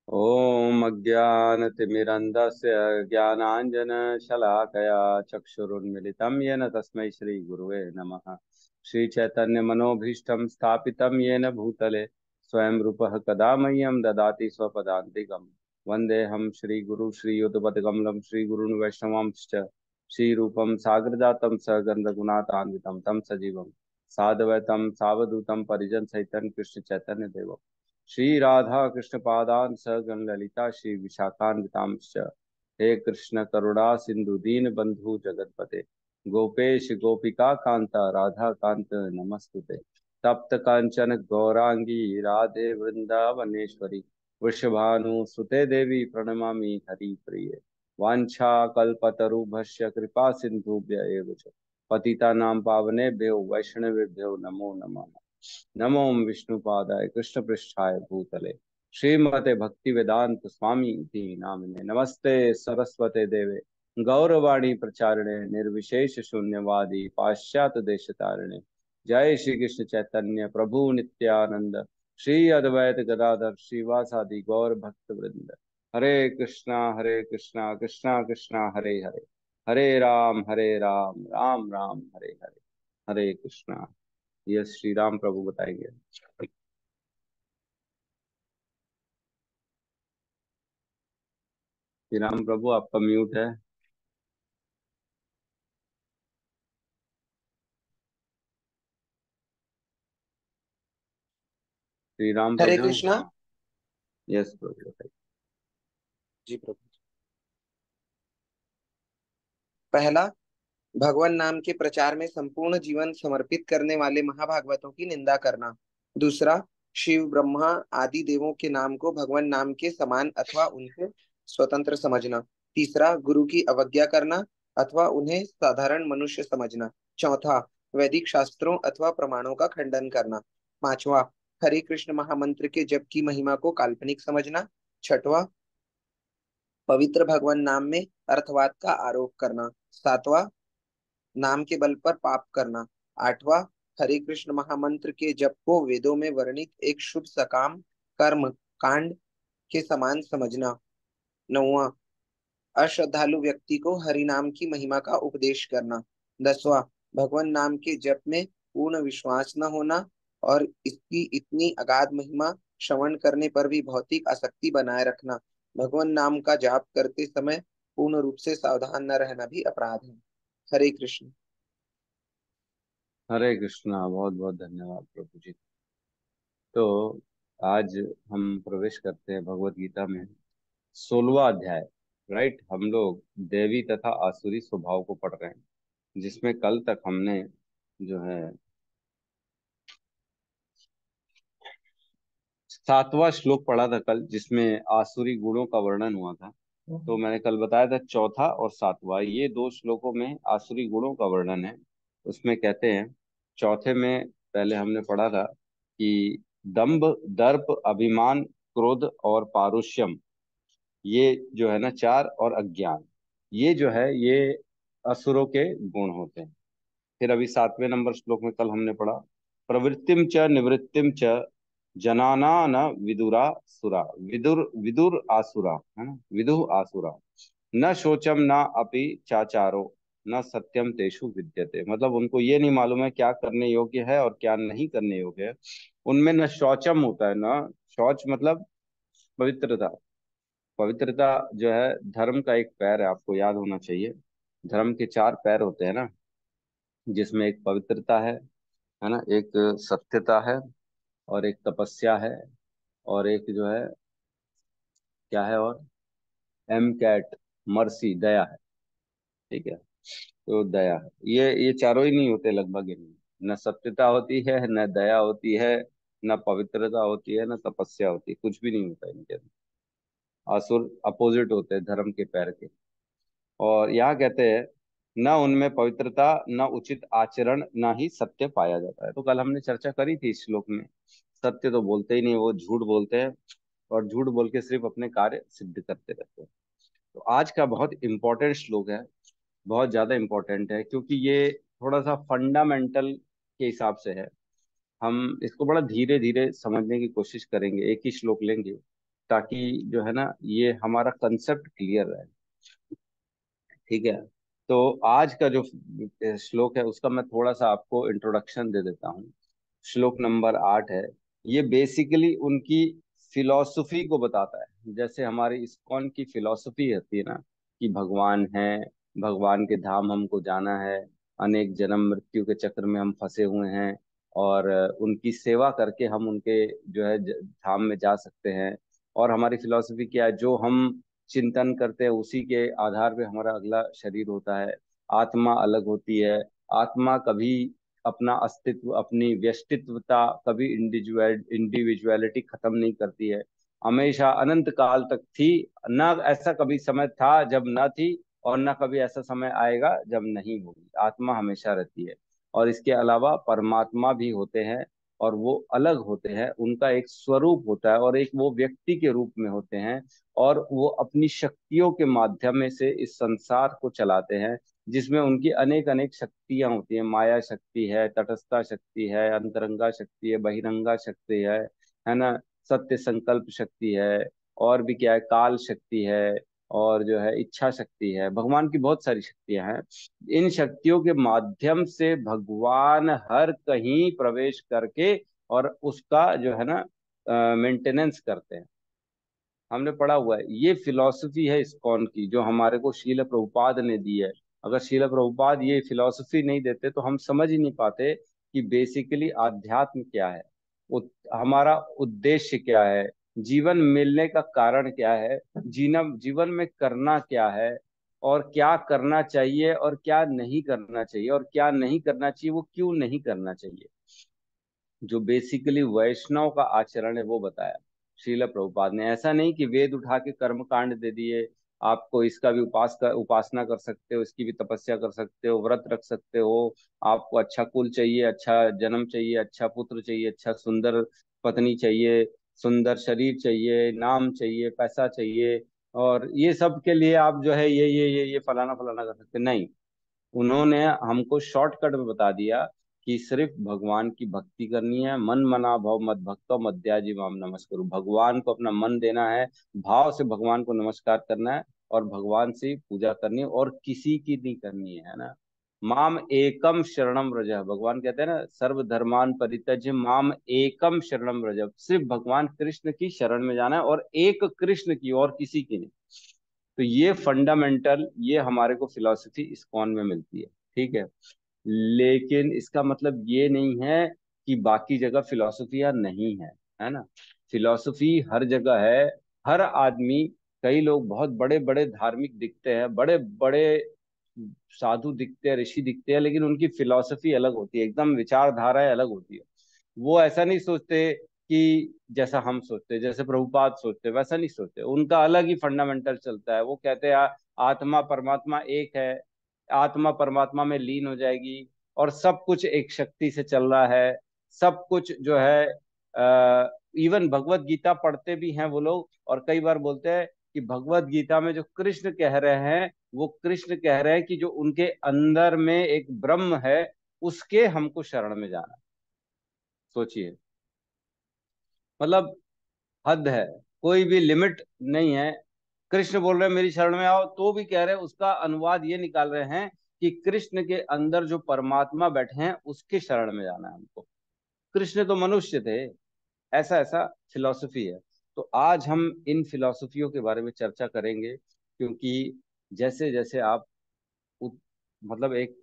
ॐ अज्ञानतिमिरन्धस्य ज्ञानाञ्जनशलाकया चक्षुरुन्मिलितं येन तस्मै श्रीगुरुवे नमः। श्रीचैतन्यमनोभीष्टं स्थापितं येन भूतले स्वयं रूपः कदा मह्यं ददाति स्वपदान्तिकं। वन्देऽहं श्रीगुरु श्रीयुतपदकमलं श्रीगुरून् वैष्णवांश्च श्रीरूपं साग्रजातं सगन्धगुणातान्वितं तं सजीवं साद्वैतं सावधूतं परिजनसहितं कृष्णचैतन्यदेवम् श्री राधा कृष्ण पादान सहगण ललिता श्री विशाखान्वितांश्च हे कृष्ण करुणा सिंधु दीन बंधु जगतपते गोपेश गोपिका कांता राधा कांत नमस्तुते तप्त कांचन गौरांगी राधे वृंदावनेश्वरी वृषभानुसुते देवी प्रणमामि हरि प्रिय वाञ्छा कल्पतरुभ्यश्च कृपा सिंधुभ्य एव च पतितानां पावनेभ्यो वैष्णवेभ्यो नमो नमः। नमो विष्णुपादाय कृष्णपृष्ठाय भूतले श्रीमते भक्ति वेदांत स्वामी इति नामिने नमस्ते सरस्वते देवे गौरवाणी प्रचारिणे निर्विशेष शून्यवादी पाश्चात्य देशतारिणे जय श्री कृष्ण चैतन्य प्रभु नित्यानंद श्री अद्वैत गदाधर श्रीवासादि गौर भक्त वृंद हरे कृष्णा कृष्णा कृष्णा हरे हरे हरे राम राम राम हरे हरे हरे कृष्णा। यह श्री राम प्रभु बताएंगे। श्री राम प्रभु आपका म्यूट है। श्री राम हरे प्रभु। कृष्णा। यस प्रभु बताइए। जी प्रभु। पहला, भगवान नाम के प्रचार में संपूर्ण जीवन समर्पित करने वाले महाभागवतों की निंदा करना। दूसरा, शिव ब्रह्मा आदि देवों के नाम को भगवान नाम के समान अथवा उनसे स्वतंत्र समझना। तीसरा, गुरु की अवज्ञा करना अथवा उन्हें साधारण मनुष्य समझना। चौथा, वैदिक शास्त्रों अथवा प्रमाणों का खंडन करना। पांचवा, हरे कृष्ण महामंत्र के जप की महिमा को काल्पनिक समझना। छठवां, पवित्र भगवान नाम में अर्थवाद का आरोप करना। सातवां, नाम के बल पर पाप करना। आठवां, हरे कृष्ण महामंत्र के जप को वेदों में वर्णित एक शुभ सकाम कर्म कांड के समान समझना। नौवां, अश्रद्धालु व्यक्ति को हरि नाम की महिमा का उपदेश करना। 10वां, भगवान नाम के जप में पूर्ण विश्वास न होना और इसकी इतनी अगाध महिमा श्रवण करने पर भी भौतिक आसक्ति बनाए रखना। भगवान नाम का जाप करते समय पूर्ण रूप से सावधान न रहना भी अपराध है। हरे कृष्ण। हरे कृष्णा। बहुत बहुत धन्यवाद प्रभु जी। तो आज हम प्रवेश करते हैं भगवत गीता में 16वां अध्याय। राइट, हम लोग देवी तथा आसुरी स्वभाव को पढ़ रहे हैं, जिसमें कल तक हमने जो है 7वां श्लोक पढ़ा था कल, जिसमें आसुरी गुणों का वर्णन हुआ था। तो मैंने कल बताया था चौथा और 7वां ये दो श्लोकों में आसुरी गुणों का वर्णन है। उसमें कहते हैं, चौथे में पहले हमने पढ़ा था कि दंभ, दर्प, अभिमान, क्रोध और पारुष्यम, ये जो है ना चार, और अज्ञान, ये जो है ये असुरों के गुण होते हैं। फिर अभी 7वें नंबर श्लोक में कल हमने पढ़ा, प्रवृत्तिम च निवृत्तिम च जनाना न विदुरा सुरा, विदुर विदुर आसुरा, है ना, विदु आसुरा, न शोचम न अपि चाचारो न सत्यम तेषु विद्यते। मतलब उनको ये नहीं मालूम है क्या करने योग्य है और क्या नहीं करने योग्य है। उनमें न शौचम होता है, न शौच मतलब पवित्रता। पवित्रता जो है धर्म का एक पैर है, आपको याद होना चाहिए। धर्म के चार पैर होते हैं ना, जिसमें एक पवित्रता है ना, एक सत्यता है, और एक तपस्या है, और एक जो है क्या है, और एम कैट मर्सी, दया है। ठीक है, तो दया है, ये चारों ही नहीं होते लगभग इनमें। न सत्यता होती है, न दया होती है, न पवित्रता होती है, न तपस्या होती है, कुछ भी नहीं होता इनके अंदर। असुर अपोजिट होते हैं धर्म के पैर के। और यहाँ कहते हैं, न उनमें पवित्रता, न उचित आचरण, न ही सत्य पाया जाता है। तो कल हमने चर्चा करी थी इस श्लोक में, सत्य तो बोलते ही नहीं, वो झूठ बोलते हैं, और झूठ बोल के सिर्फ अपने कार्य सिद्ध करते रहते हैं। तो आज का बहुत इंपॉर्टेंट श्लोक है, बहुत ज्यादा इंपॉर्टेंट है, क्योंकि ये थोड़ा सा फंडामेंटल के हिसाब से है। हम इसको बड़ा धीरे धीरे समझने की कोशिश करेंगे, एक ही श्लोक लेंगे ताकि जो है ना ये हमारा कंसेप्ट क्लियर रहे। ठीक है। तो आज का जो श्लोक है उसका मैं थोड़ा सा आपको इंट्रोडक्शन दे देता हूँ। श्लोक नंबर 8 है। ये बेसिकली उनकी फिलॉसफी को बताता है। जैसे हमारी इस्कॉन की फिलॉसफी होती है ना, कि भगवान है, भगवान के धाम हमको जाना है, अनेक जन्म मृत्यु के चक्र में हम फंसे हुए हैं, और उनकी सेवा करके हम उनके जो है धाम में जा सकते हैं। और हमारी फिलॉसफी क्या है, जो हम चिंतन करते हैं उसी के आधार पे हमारा अगला शरीर होता है। आत्मा अलग होती है। आत्मा कभी अपना अस्तित्व, अपनी व्यष्टित्वता, कभी इंडिविजुअलिटी खत्म नहीं करती है। हमेशा अनंत काल तक थी। ना ऐसा कभी समय था जब न थी, और ना कभी ऐसा समय आएगा जब नहीं होगी। आत्मा हमेशा रहती है। और इसके अलावा परमात्मा भी होते हैं, और वो अलग होते हैं। उनका एक स्वरूप होता है, और एक वो व्यक्ति के रूप में होते हैं। और वो अपनी शक्तियों के माध्यम से इस संसार को चलाते हैं, जिसमें उनकी अनेक अनेक शक्तियां होती हैं। माया शक्ति है, तटस्थता शक्ति है, अंतरंगा शक्ति है, बहिरंगा शक्ति है ना, सत्य संकल्प शक्ति है, और भी क्या है, काल शक्ति है, और जो है इच्छा शक्ति है। भगवान की बहुत सारी शक्तियां हैं। इन शक्तियों के माध्यम से भगवान हर कहीं प्रवेश करके और उसका जो है ना मेंटेनेंस करते हैं। हमने पढ़ा हुआ है, ये फिलॉसफी है इस्कॉन की, जो हमारे को शील प्रभुपाद ने दी है। अगर शील प्रभुपाद ये फिलॉसफी नहीं देते तो हम समझ ही नहीं पाते कि बेसिकली आध्यात्म क्या है, हमारा उद्देश्य क्या है, जीवन मिलने का कारण क्या है, जीना जीवन में करना क्या है, और क्या करना चाहिए और क्या नहीं करना चाहिए, और क्या नहीं करना चाहिए वो क्यों नहीं करना चाहिए। जो बेसिकली वैष्णव का आचरण है वो बताया श्रील प्रभुपाद ने। ऐसा नहीं कि वेद उठा के कर्म कांड दे दिए, आपको इसका भी उपासना कर सकते हो, इसकी भी तपस्या कर सकते हो, व्रत रख सकते हो, आपको अच्छा कुल चाहिए, अच्छा जन्म चाहिए, अच्छा पुत्र चाहिए, अच्छा सुंदर पत्नी चाहिए, सुंदर शरीर चाहिए, नाम चाहिए, पैसा चाहिए, और ये सब के लिए आप जो है ये फलाना फलाना कर सकते नहीं। उन्होंने हमको शॉर्टकट में बता दिया कि सिर्फ भगवान की भक्ति करनी है। मन मना भव मत भक्तो मध्याजी माम नमस्करो, भगवान को अपना मन देना है, भाव से भगवान को नमस्कार करना है, और भगवान से पूजा करनी है, और किसी की नहीं करनी है ना। माम एकम शरणम व्रज, भगवान कहते हैं ना, सर्व धर्मान परित्यज्य माम एकम शरणम व्रज, सिर्फ भगवान कृष्ण की शरण में जाना है, और एक कृष्ण की, और किसी की नहीं। तो ये फंडामेंटल, ये हमारे को फिलॉसफी इस्कॉन में मिलती है। ठीक है। लेकिन इसका मतलब ये नहीं है कि बाकी जगह फिलॉसफियां नहीं है, है ना। फिलॉसफी हर जगह है। हर आदमी, कई लोग बहुत बड़े बड़े धार्मिक दिखते हैं, बड़े बड़े साधु दिखते हैं, ऋषि दिखते हैं, लेकिन उनकी फिलॉसफी अलग होती है, एकदम विचारधाराएं अलग होती है। वो ऐसा नहीं सोचते कि जैसा हम सोचते हैं, जैसे प्रभुपाद सोचते हैं, वैसा नहीं सोचते। उनका अलग ही फंडामेंटल चलता है। वो कहते हैं आत्मा परमात्मा एक है, आत्मा परमात्मा में लीन हो जाएगी, और सब कुछ एक शक्ति से चल रहा है। सब कुछ जो है, इवन भगवत गीता पढ़ते भी हैं वो लोग, और कई बार बोलते हैं कि भगवत गीता में जो कृष्ण कह रहे हैं, वो कृष्ण कह रहे हैं कि जो उनके अंदर में एक ब्रह्म है, उसके हमको शरण में जाना है। सोचिए, मतलब हद है, कोई भी लिमिट नहीं है। कृष्ण बोल रहे हैं मेरी शरण में आओ, तो भी कह रहे हैं, उसका अनुवाद ये निकाल रहे हैं कि कृष्ण के अंदर जो परमात्मा बैठे हैं उसके शरण में जाना है हमको। कृष्ण तो मनुष्य थे। ऐसा ऐसा फिलॉसफी है। तो आज हम इन फिलॉसफियों के बारे में चर्चा करेंगे, क्योंकि जैसे जैसे आप उत, मतलब एक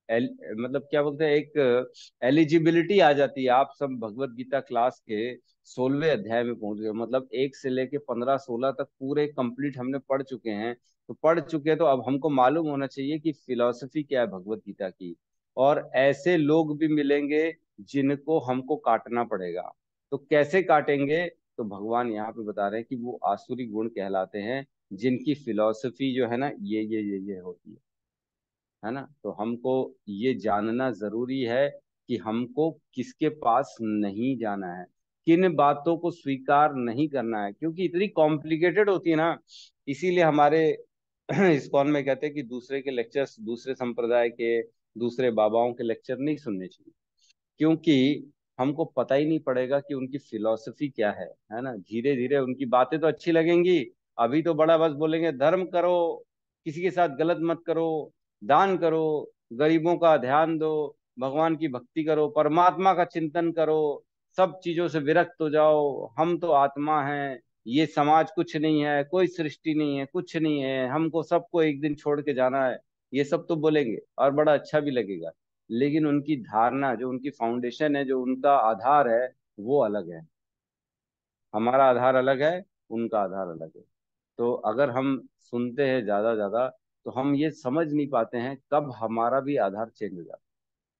मतलब क्या बोलते हैं, एक एलिजिबिलिटी आ जाती है। आप सब भगवत गीता क्लास के 16वें अध्याय में पहुंच गए, मतलब 1 से लेके 15 16 तक पूरे कंप्लीट हमने पढ़ चुके हैं। तो पढ़ चुके हैं तो अब हमको मालूम होना चाहिए कि फिलॉसफी क्या है भगवत गीता की। और ऐसे लोग भी मिलेंगे जिनको हमको काटना पड़ेगा। तो कैसे काटेंगे, तो भगवान यहाँ पे बता रहे हैं कि वो आसुरी गुण कहलाते हैं, जिनकी फिलॉसफी जो है ना ये होती है ना। तो हमको ये जानना जरूरी है कि हमको किसके पास नहीं जाना है, किन बातों को स्वीकार नहीं करना है, क्योंकि इतनी कॉम्प्लिकेटेड होती है ना। इसीलिए हमारे इस्कॉन में कहते हैं कि दूसरे के लेक्चर्स, दूसरे संप्रदाय के, दूसरे बाबाओं के लेक्चर नहीं सुनने चाहिए। क्योंकि हमको पता ही नहीं पड़ेगा कि उनकी फिलॉसफी क्या है ना। धीरे धीरे उनकी बातें तो अच्छी लगेंगी, अभी तो बड़ा बस बोलेंगे धर्म करो, किसी के साथ गलत मत करो, दान करो, गरीबों का ध्यान दो, भगवान की भक्ति करो, परमात्मा का चिंतन करो, सब चीजों से विरक्त हो जाओ, हम तो आत्मा हैं, ये समाज कुछ नहीं है, कोई सृष्टि नहीं है, कुछ नहीं है, हमको सबको एक दिन छोड़ के जाना है। ये सब तो बोलेंगे और बड़ा अच्छा भी लगेगा, लेकिन उनकी धारणा, जो उनकी फाउंडेशन है, जो उनका आधार है, वो अलग है। हमारा आधार अलग है, उनका आधार अलग है। तो अगर हम सुनते हैं ज्यादा ज्यादा, तो हम ये समझ नहीं पाते हैं कब हमारा भी आधार चेंज हो जाता है।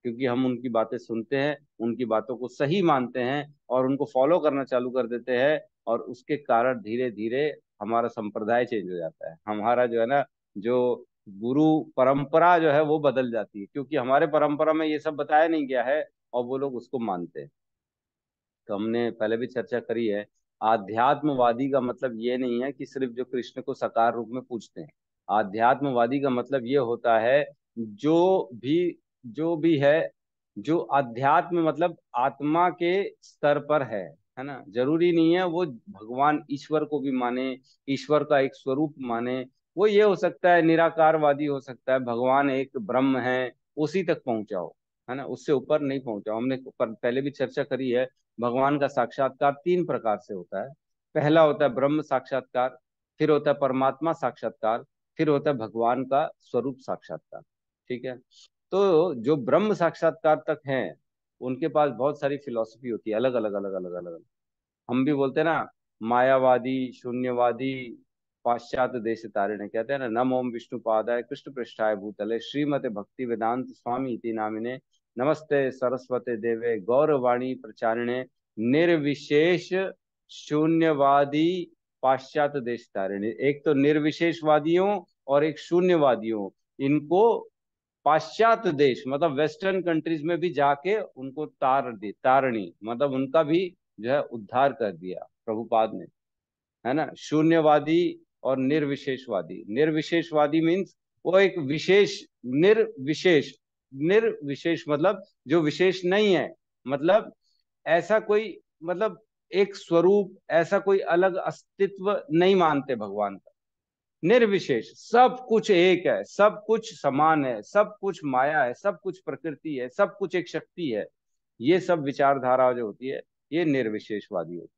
क्योंकि हम उनकी बातें सुनते हैं, उनकी बातों को सही मानते हैं और उनको फॉलो करना चालू कर देते हैं, और उसके कारण धीरे धीरे हमारा संप्रदाय चेंज हो जाता है, हमारा जो है ना, जो गुरु परंपरा जो है वो बदल जाती है, क्योंकि हमारे परंपरा में ये सब बताया नहीं गया है और वो लोग उसको मानते हैं। तो हमने पहले भी चर्चा करी है, आध्यात्मवादी का मतलब ये नहीं है कि सिर्फ जो कृष्ण को साकार रूप में पूजते हैं। आध्यात्मवादी का मतलब ये होता है, जो भी जो भी है, जो अध्यात्म मतलब आत्मा के स्तर पर है ना। जरूरी नहीं है वो भगवान ईश्वर को भी माने, ईश्वर का एक स्वरूप माने। वो ये हो सकता है निराकारवादी हो सकता है, भगवान एक ब्रह्म है, उसी तक पहुंचाओ, है ना, उससे ऊपर नहीं पहुंचाओ। हमने पहले भी चर्चा करी है, भगवान का साक्षात्कार तीन प्रकार से होता है। पहला होता है ब्रह्म साक्षात्कार, फिर होता है परमात्मा साक्षात्कार, फिर होता है भगवान का स्वरूप साक्षात्कार। ठीक है। तो जो ब्रह्म साक्षात्कार तक हैं, उनके पास बहुत सारी फिलॉसफी होती है, अलग अलग अलग अलग अलग अलग। हम भी बोलते हैं ना, मायावादी, शून्यवादी, पाश्चात्य देश तारिणे, कहते हैं ना, नम ओम विष्णु पादाय कृष्ण पृष्ठाय भूतले श्रीमते भक्ति वेदांत स्वामी इति नामिने, नमस्ते सरस्वते देवे गौरवाणी प्रचारिणे, निर्विशेष शून्यवादी पाश्चात्य देश तारिणे। एक तो निर्विशेषवादियों और एक शून्यवादियों, इनको पाश्चात्य देश मतलब वेस्टर्न कंट्रीज में भी जाके उनको तारणी मतलब उनका भी जो है उद्धार कर दिया प्रभुपाद ने, है ना। शून्यवादी और निर्विशेषवादी, निर्विशेषवादी मीन्स वो एक विशेष, निर्विशेष, निर्विशेष मतलब जो विशेष नहीं है, मतलब ऐसा कोई, मतलब एक स्वरूप, ऐसा कोई अलग अस्तित्व नहीं मानते भगवान का। निर्विशेष, सब कुछ एक है, सब कुछ समान है, सब कुछ माया है, सब कुछ प्रकृति है, सब कुछ एक शक्ति है। ये सब विचारधारा जो होती है, ये निर्विशेषवादी होती है।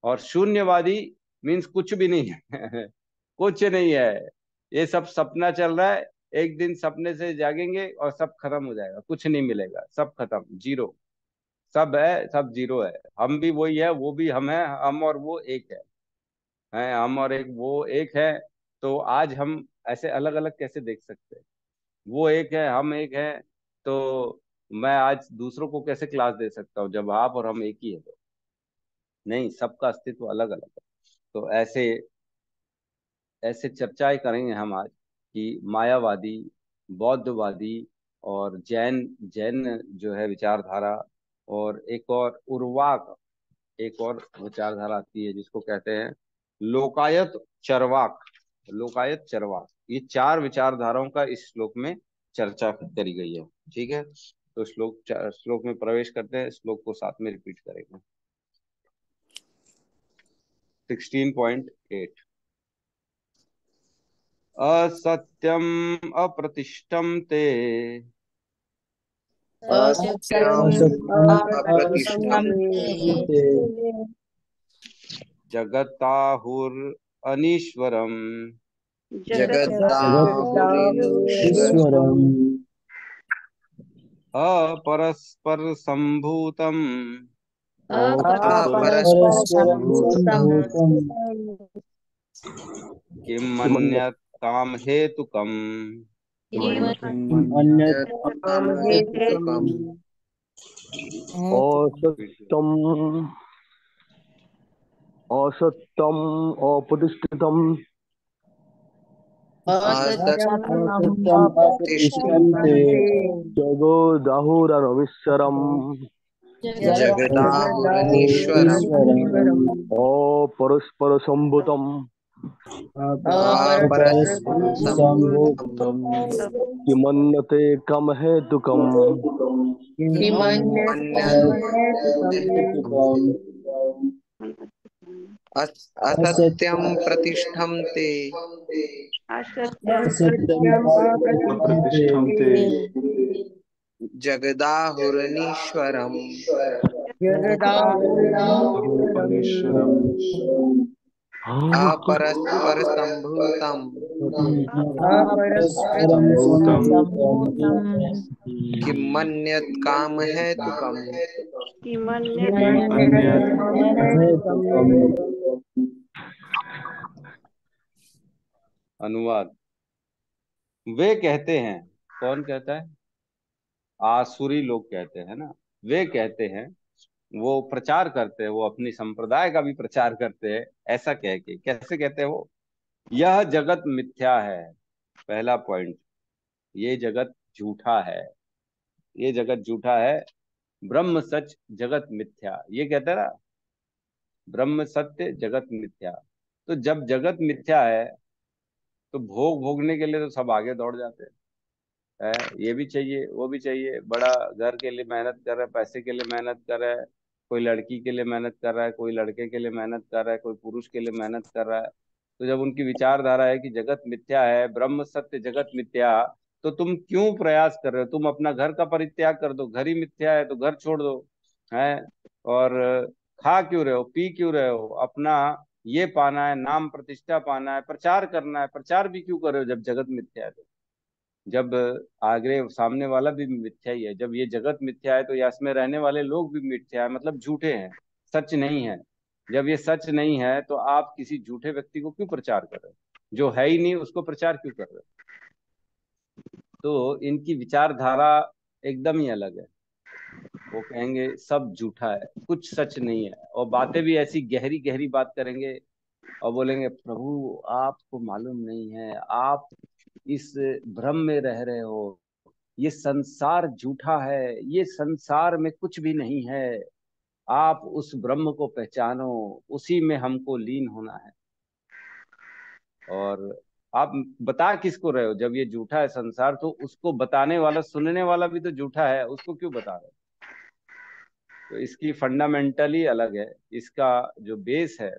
और शून्यवादी मीन्स कुछ भी नहीं है कुछ नहीं है, ये सब सपना चल रहा है, एक दिन सपने से जागेंगे और सब खत्म हो जाएगा, कुछ नहीं मिलेगा, सब खत्म, जीरो। सब है, सब जीरो है, हम भी वही है, वो भी हम है, हम और वो एक है हम और एक वो एक है। तो आज हम ऐसे अलग अलग कैसे देख सकते हैं? वो एक है, हम एक है। तो मैं आज दूसरों को कैसे क्लास दे सकता हूँ जब आप और हम एक ही है? तो नहीं, सबका अस्तित्व अलग अलग है। तो ऐसे ऐसे चर्चाएं करेंगे हम आज कि मायावादी, बौद्धवादी और जैन, जैन जो है विचारधारा, और एक और उर्वाक, एक और विचारधारा आती है जिसको कहते हैं लोकायत चरवाक। लोकायत चरवाक, ये चार विचारधाराओं का इस श्लोक में चर्चा करी गई है। ठीक है। तो श्लोक में प्रवेश करते हैं, श्लोक को साथ में रिपीट करेंगे। 16.8। असत्यम अप्रतिष्ठम ते असत्यम असत्यम् अप्रतिष्ठम अप्रतिष्ठन्ते जगताहुरनीश्वरम् जगदाहुरीश्वरम् जगदाहुरीश्वरम् अपरस्पर संभूतम् अपरस्पर अपरस्परं संभूतम् सम्भूतम् किं मन्यत् काम हेतुकम् किम् अन्यत् काम हेतुकम् असत्यम असत्यम अप्रतिष्ठितम असत्यम असत्यम् अप्रतिष्ठन्ते अप्रतिष्ठन्ते जगदाहुरनश्वरम् जगदाहुरनीश्वरम् जगदाहुरीश्वरम् अपरस्पर संभूतम अपरस्परसम्भूतम् अपरस्परसम्भूतम् किमन्यते कम हेतुकम् हेतुकम् असत्यं असत्यं प्रतिष्ठं ते असत्यं प्रतिष्ठन्ते प्रतिष्ठन्ते जगदाहुरनीश्वरम् जगदाहुरनीश्वरम् अपरस्परसम्भूतम् अपरस्परं सम्भूतम् सम्भूतं किमन्यत् कामहेतुकम् किम् अन्यत् हेतुकम्। अनुवाद। वे कहते हैं, कौन कहता है? आसुरी लोग कहते हैं ना। वे कहते हैं, वो प्रचार करते हैं, वो अपनी संप्रदाय का भी प्रचार करते हैं। ऐसा कह के कैसे कहते हैं वो? यह जगत मिथ्या है। पहला पॉइंट, ये जगत झूठा है। ये जगत झूठा है। ब्रह्म सच जगत मिथ्या, ये कहते हैं ना। ब्रह्म सत्य जगत मिथ्या। तो जब जगत मिथ्या है तो भोग भोगने के लिए तो सब आगे दौड़ जाते हैं। ये भी चाहिए, वो भी चाहिए, बड़ा घर के लिए मेहनत कर रहा है, पैसे के लिए मेहनत कर रहा है। कोई लड़की के लिए मेहनत कर रहा है, कोई लड़के के लिए मेहनत कर रहा है, कोई पुरुष के लिए मेहनत कर रहा है। तो जब उनकी विचारधारा है कि जगत मिथ्या है, ब्रह्म सत्य जगत मिथ्या, तो तुम क्यों प्रयास कर रहे हो? तुम अपना घर का परित्याग कर दो। घर ही मिथ्या है तो घर छोड़ दो। है। और खा क्यों रहे हो, पी क्यों रहे हो? अपना ये पाना है, नाम प्रतिष्ठा पाना है, प्रचार करना है। प्रचार भी क्यों कर रहे हो जब जगत मिथ्या है? जब आगे सामने वाला भी मिथ्या ही है, जब ये जगत मिथ्या है तो यश में रहने वाले लोग भी मिथ्या है, मतलब झूठे हैं, सच नहीं है। जब ये सच नहीं है तो आप किसी झूठे व्यक्ति को क्यों प्रचार कर रहे हो? जो है ही नहीं उसको प्रचार क्यों कर रहे हो? तो इनकी विचारधारा एकदम ही अलग है। वो कहेंगे सब झूठा है, कुछ सच नहीं है, और बातें भी ऐसी गहरी गहरी बात करेंगे। और बोलेंगे, प्रभु आपको मालूम नहीं है, आप इस भ्रम में रह रहे हो। ये संसार झूठा है, ये संसार में कुछ भी नहीं है। आप उस ब्रह्म को पहचानो, उसी में हमको लीन होना है। और आप बता किसको रहे हो? जब ये झूठा है संसार, तो उसको बताने वाला, सुनने वाला भी तो झूठा है, उसको क्यों बता रहे हो? तो इसकी फंडामेंटली अलग है। इसका जो बेस है,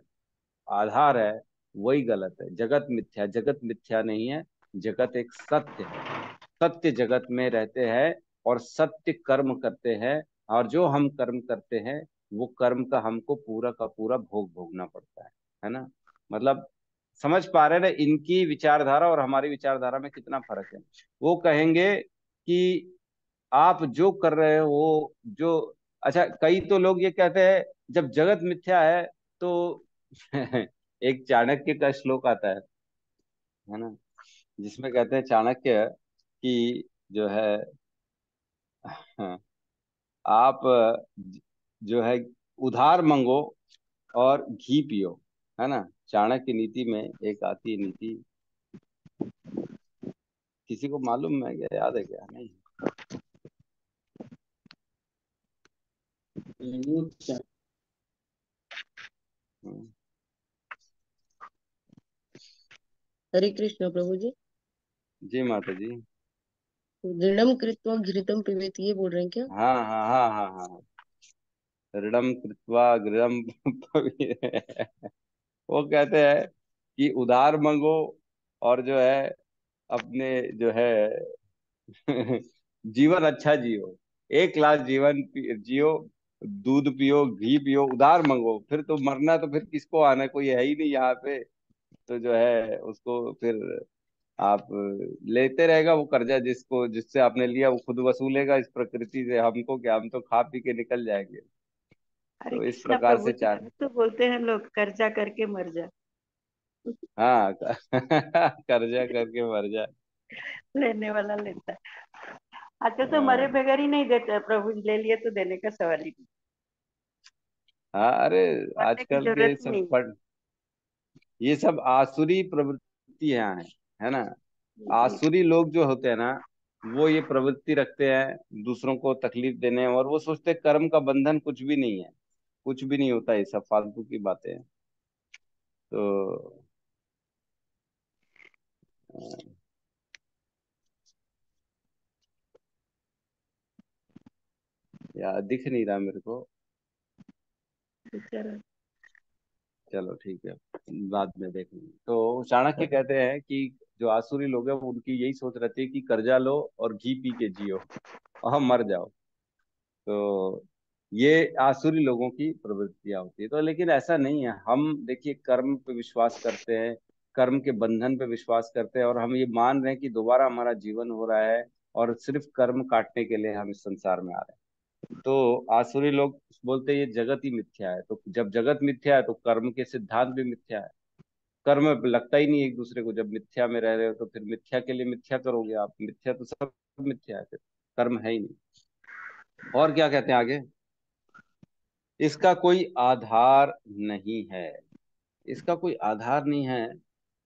आधार है, वही गलत है। जगत मिथ्या जगत मिथ्या नहीं है। जगत एक सत्य है। सत्य जगत में रहते हैं और सत्य कर्म करते हैं। और जो हम कर्म करते हैं, वो कर्म का हमको पूरा का पूरा भोग भोगना पड़ता है ना। मतलब समझ पा रहे हैं ना इनकी विचारधारा और हमारी विचारधारा में कितना फर्क है? वो कहेंगे कि आप जो कर रहे हो वो जो, अच्छा, कई तो लोग ये कहते हैं जब जगत मिथ्या है तो एक चाणक्य का श्लोक आता है ना, जिसमें कहते हैं चाणक्य कि जो है, हाँ, आप जो है उधार मंगो और घी पियो। है ना। चाणक्य नीति में एक आती है नीति। किसी को मालूम है क्या, याद है क्या? नहीं। हम्म। हरे कृष्ण प्रभु जी। जी माता जी। दृढ़म कृत्वा घृतम पिबेत, ये बोल रहे हैं क्या? हाँ हाँ हाँ हाँ हाँ। ऋणम कृत्वा गृहम वो कहते हैं कि उधार मंगो और जो है अपने जो है जीवन अच्छा जियो। एक गिलास जीवन जियो, दूध पियो, घी पियो, उधार मंगो। फिर तो मरना तो फिर किसको आना है? कोई है ही नहीं यहाँ पे। तो जो है उसको फिर आप लेते रहेगा वो कर्जा, जिसको जिससे आपने लिया वो खुद वसूलेगा। इस प्रकृति से हमको क्या, हम तो खा पी के निकल जाएंगे। हरे तो इस कृष्णा प्रकार प्रभु से जी, तभी तो बोलते हैं लोग कर्जा करके मर जा। हाँ कर्जा करके मर जाए। लेने वाला लेता है। अच्छा, तो मरे हाँ बगैर ही नहीं देते प्रभु जी, ले लिए तो देने का सवाल ही नहीं। हाँ। अरे मरने की आजकल के जरूरत ही सब नहीं ये सब आसुरी प्रवृत्तियां हैं। है ना। है जी। आसुरी लोग जो होते हैं ना, वो ये प्रवृत्ति रखते हैं दूसरों को तकलीफ देने, और वो सोचते हैं कर्म का बंधन कुछ भी नहीं है। कुछ भी नहीं होता, ये सब फालतू की बातें हैं। तो यार दिख नहीं रहा मेरे को। चलो। चलो ठीक है, बाद में देख लेंगे। तो चाणक्य कहते हैं कि जो आसुरी लोग हैं वो उनकी यही सोच रहती है कि कर्जा लो और घी पी के जियो और हम मर जाओ। तो ये आसुरी लोगों की प्रवृत्तियां होती है। तो लेकिन ऐसा नहीं है। हम देखिए कर्म पे विश्वास करते हैं, कर्म के बंधन पे विश्वास करते हैं, और हम ये मान रहे हैं कि दोबारा हमारा जीवन हो रहा है और सिर्फ कर्म काटने के लिए हम इस संसार में आ रहे हैं। तो आसुरी लोग बोलते हैं ये जगत ही मिथ्या है। तो जब जगत मिथ्या है तो कर्म के सिद्धांत भी मिथ्या है। कर्म लगता ही नहीं एक दूसरे को। जब मिथ्या में रह रहे हो तो फिर मिथ्या के लिए मिथ्या करोगे आप। मिथ्या तो सब मिथ्या है, फिर कर्म है ही नहीं। और क्या कहते हैं आगे, इसका कोई आधार नहीं है। इसका कोई आधार नहीं है,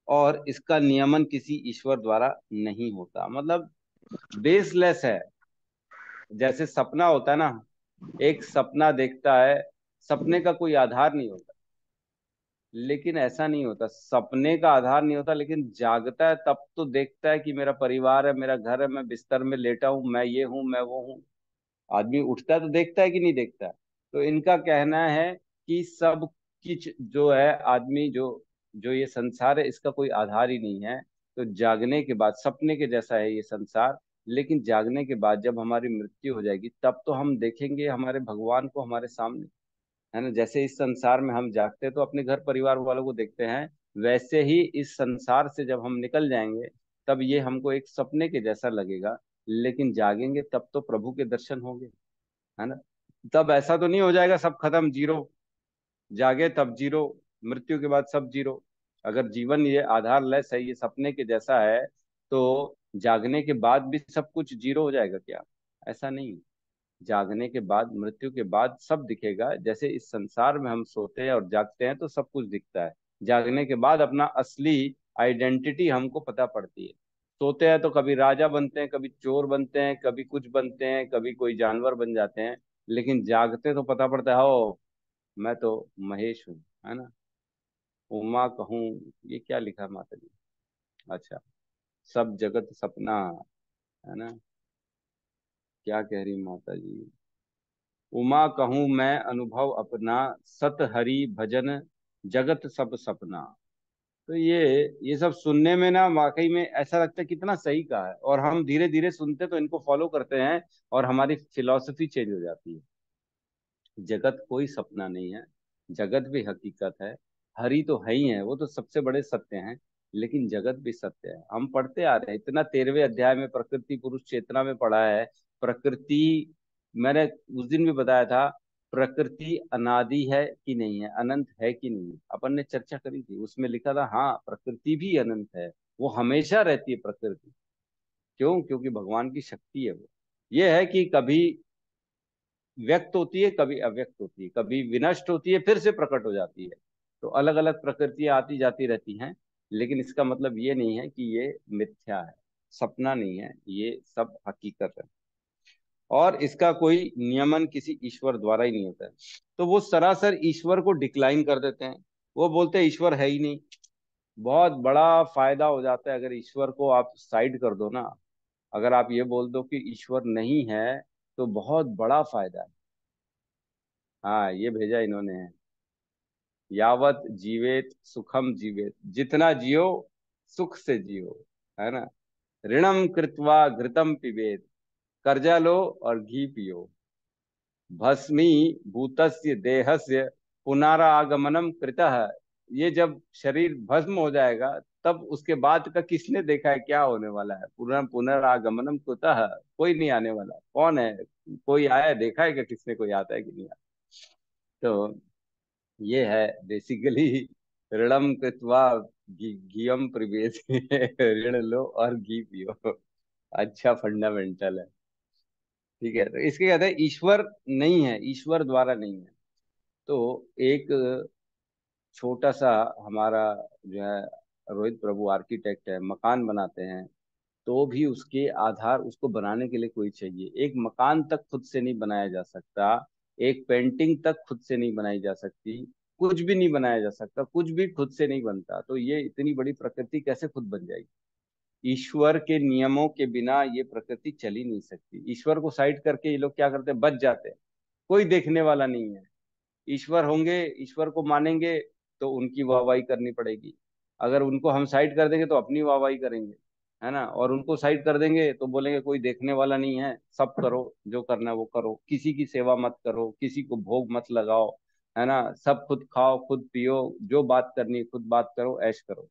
और इसका नियमन किसी ईश्वर द्वारा नहीं होता। मतलब बेसलेस है। जैसे सपना होता है ना, एक सपना देखता है, सपने का कोई आधार नहीं होता। लेकिन ऐसा नहीं होता, सपने का आधार नहीं होता, लेकिन जागता है तब तो देखता है कि मेरा परिवार है, मेरा घर है, मैं बिस्तर में लेटा हूं, मैं ये हूं, मैं वो हूं। आदमी उठता है तो देखता है कि नहीं देखता है। तो इनका कहना है कि सब कुछ जो है, आदमी जो जो ये संसार है, इसका कोई आधार ही नहीं है। तो जागने के बाद सपने के जैसा है ये संसार। लेकिन जागने के बाद जब हमारी मृत्यु हो जाएगी तब तो हम देखेंगे हमारे भगवान को हमारे सामने, है ना। जैसे इस संसार में हम जागते हैं तो अपने घर परिवार वालों को देखते हैं, वैसे ही इस संसार से जब हम निकल जाएंगे तब ये हमको एक सपने के जैसा लगेगा। लेकिन जागेंगे तब तो प्रभु के दर्शन होंगे, है ना। तब ऐसा तो नहीं हो जाएगा सब खत्म, जीरो। जागे तब जीरो, मृत्यु के बाद सब जीरो। अगर जीवन ये आधारलेस है, ये सपने के जैसा है, तो जागने के बाद भी सब कुछ जीरो हो जाएगा क्या? ऐसा नहीं। जागने के बाद, मृत्यु के बाद सब दिखेगा। जैसे इस संसार में हम सोते हैं और जागते हैं तो सब कुछ दिखता है। जागने के बाद अपना असली आइडेंटिटी हमको पता पड़ती है। सोते हैं तो कभी राजा बनते हैं, कभी चोर बनते हैं, कभी कुछ बनते हैं, कभी कोई जानवर बन जाते हैं। लेकिन जागते तो पता पड़ता है, ओ मैं तो महेश हूँ, है ना। उमा कहूँ, ये क्या लिखा है माता जी? अच्छा, सब जगत सपना, है ना। क्या कह रही माता जी? उमा कहूँ मैं अनुभव अपना, सत हरि भजन जगत सब सपना। तो ये सब सुनने में ना वाकई में ऐसा लगता है कितना सही कहा है, और हम धीरे धीरे सुनते तो इनको फॉलो करते हैं और हमारी फिलॉसफी चेंज हो जाती है। जगत कोई सपना नहीं है, जगत भी हकीकत है। हरि तो है ही है, वो तो सबसे बड़े सत्य हैं। लेकिन जगत भी सत्य है। हम पढ़ते आ रहे हैं इतना, 13वें अध्याय में प्रकृति पुरुष चेतना में पढ़ा है। प्रकृति, मैंने उस दिन भी बताया था, प्रकृति अनादि है कि नहीं है, अनंत है कि नहीं है, अपन ने चर्चा करी थी। उसमें लिखा था हाँ प्रकृति भी अनंत है, वो हमेशा रहती है प्रकृति। क्यों? क्योंकि भगवान की शक्ति है वो। ये है कि कभी व्यक्त होती है, कभी अव्यक्त होती है, कभी विनष्ट होती है, फिर से प्रकट हो जाती है। तो अलग अलग प्रकृतियां आती जाती रहती हैं। लेकिन इसका मतलब ये नहीं है कि ये मिथ्या है, सपना नहीं है, ये सब हकीकत है। और इसका कोई नियमन किसी ईश्वर द्वारा ही नहीं होता है। तो वो सरासर ईश्वर को डिक्लाइन कर देते हैं। वो बोलते हैं ईश्वर है ही नहीं। बहुत बड़ा फायदा हो जाता है अगर ईश्वर को आप साइड कर दो ना। अगर आप ये बोल दो कि ईश्वर नहीं है, तो बहुत बड़ा फायदा है। हाँ, ये भेजा इन्होंने है। यावत जीवेत सुखम जीवेत, जितना जियो सुख से जियो, है ना। ऋणम कृत्वा घृतम पिबेत, कर्जा लो और घी पियो। भस्मी भूतस्य देहस्य पुनरागमनम कृतः। ये जब शरीर भस्म हो जाएगा तब उसके बाद का किसने देखा है क्या होने वाला है? पुनरागमनम कुतः, कोई नहीं आने वाला। कौन है? कोई आया देखा है क्या? किसने? कोई आता है कि नहीं आता? तो ये है बेसिकली, ऋणम कृत्वा घीयम प्रवेश ऋण लो और घी पियो। अच्छा फंडामेंटल है। ठीक है, तो इसके कहते हैं ईश्वर नहीं है, ईश्वर द्वारा नहीं है। तो एक छोटा सा हमारा जो है, रोहित प्रभु आर्किटेक्ट है, मकान बनाते हैं, तो भी उसके आधार, उसको बनाने के लिए कोई चाहिए। एक मकान तक खुद से नहीं बनाया जा सकता, एक पेंटिंग तक खुद से नहीं बनाई जा सकती, कुछ भी नहीं बनाया जा सकता, कुछ भी खुद से नहीं बनता। तो ये इतनी बड़ी प्रकृति कैसे खुद बन जाएगी? ईश्वर के नियमों के बिना ये प्रकृति चल ही नहीं सकती। ईश्वर को साइड करके ये लोग क्या करते हैं, बच जाते हैं। कोई देखने वाला नहीं है। ईश्वर होंगे, ईश्वर को मानेंगे तो उनकी वाहवाही करनी पड़ेगी। अगर उनको हम साइड कर देंगे तो अपनी वाहवाही करेंगे, है ना। और उनको साइड कर देंगे तो बोलेंगे कोई देखने वाला नहीं है, सब करो, जो करना है वो करो, किसी की सेवा मत करो, किसी को भोग मत लगाओ, है ना। सब खुद खाओ, खुद पियो, जो बात करनी है खुद बात करो, ऐश करो।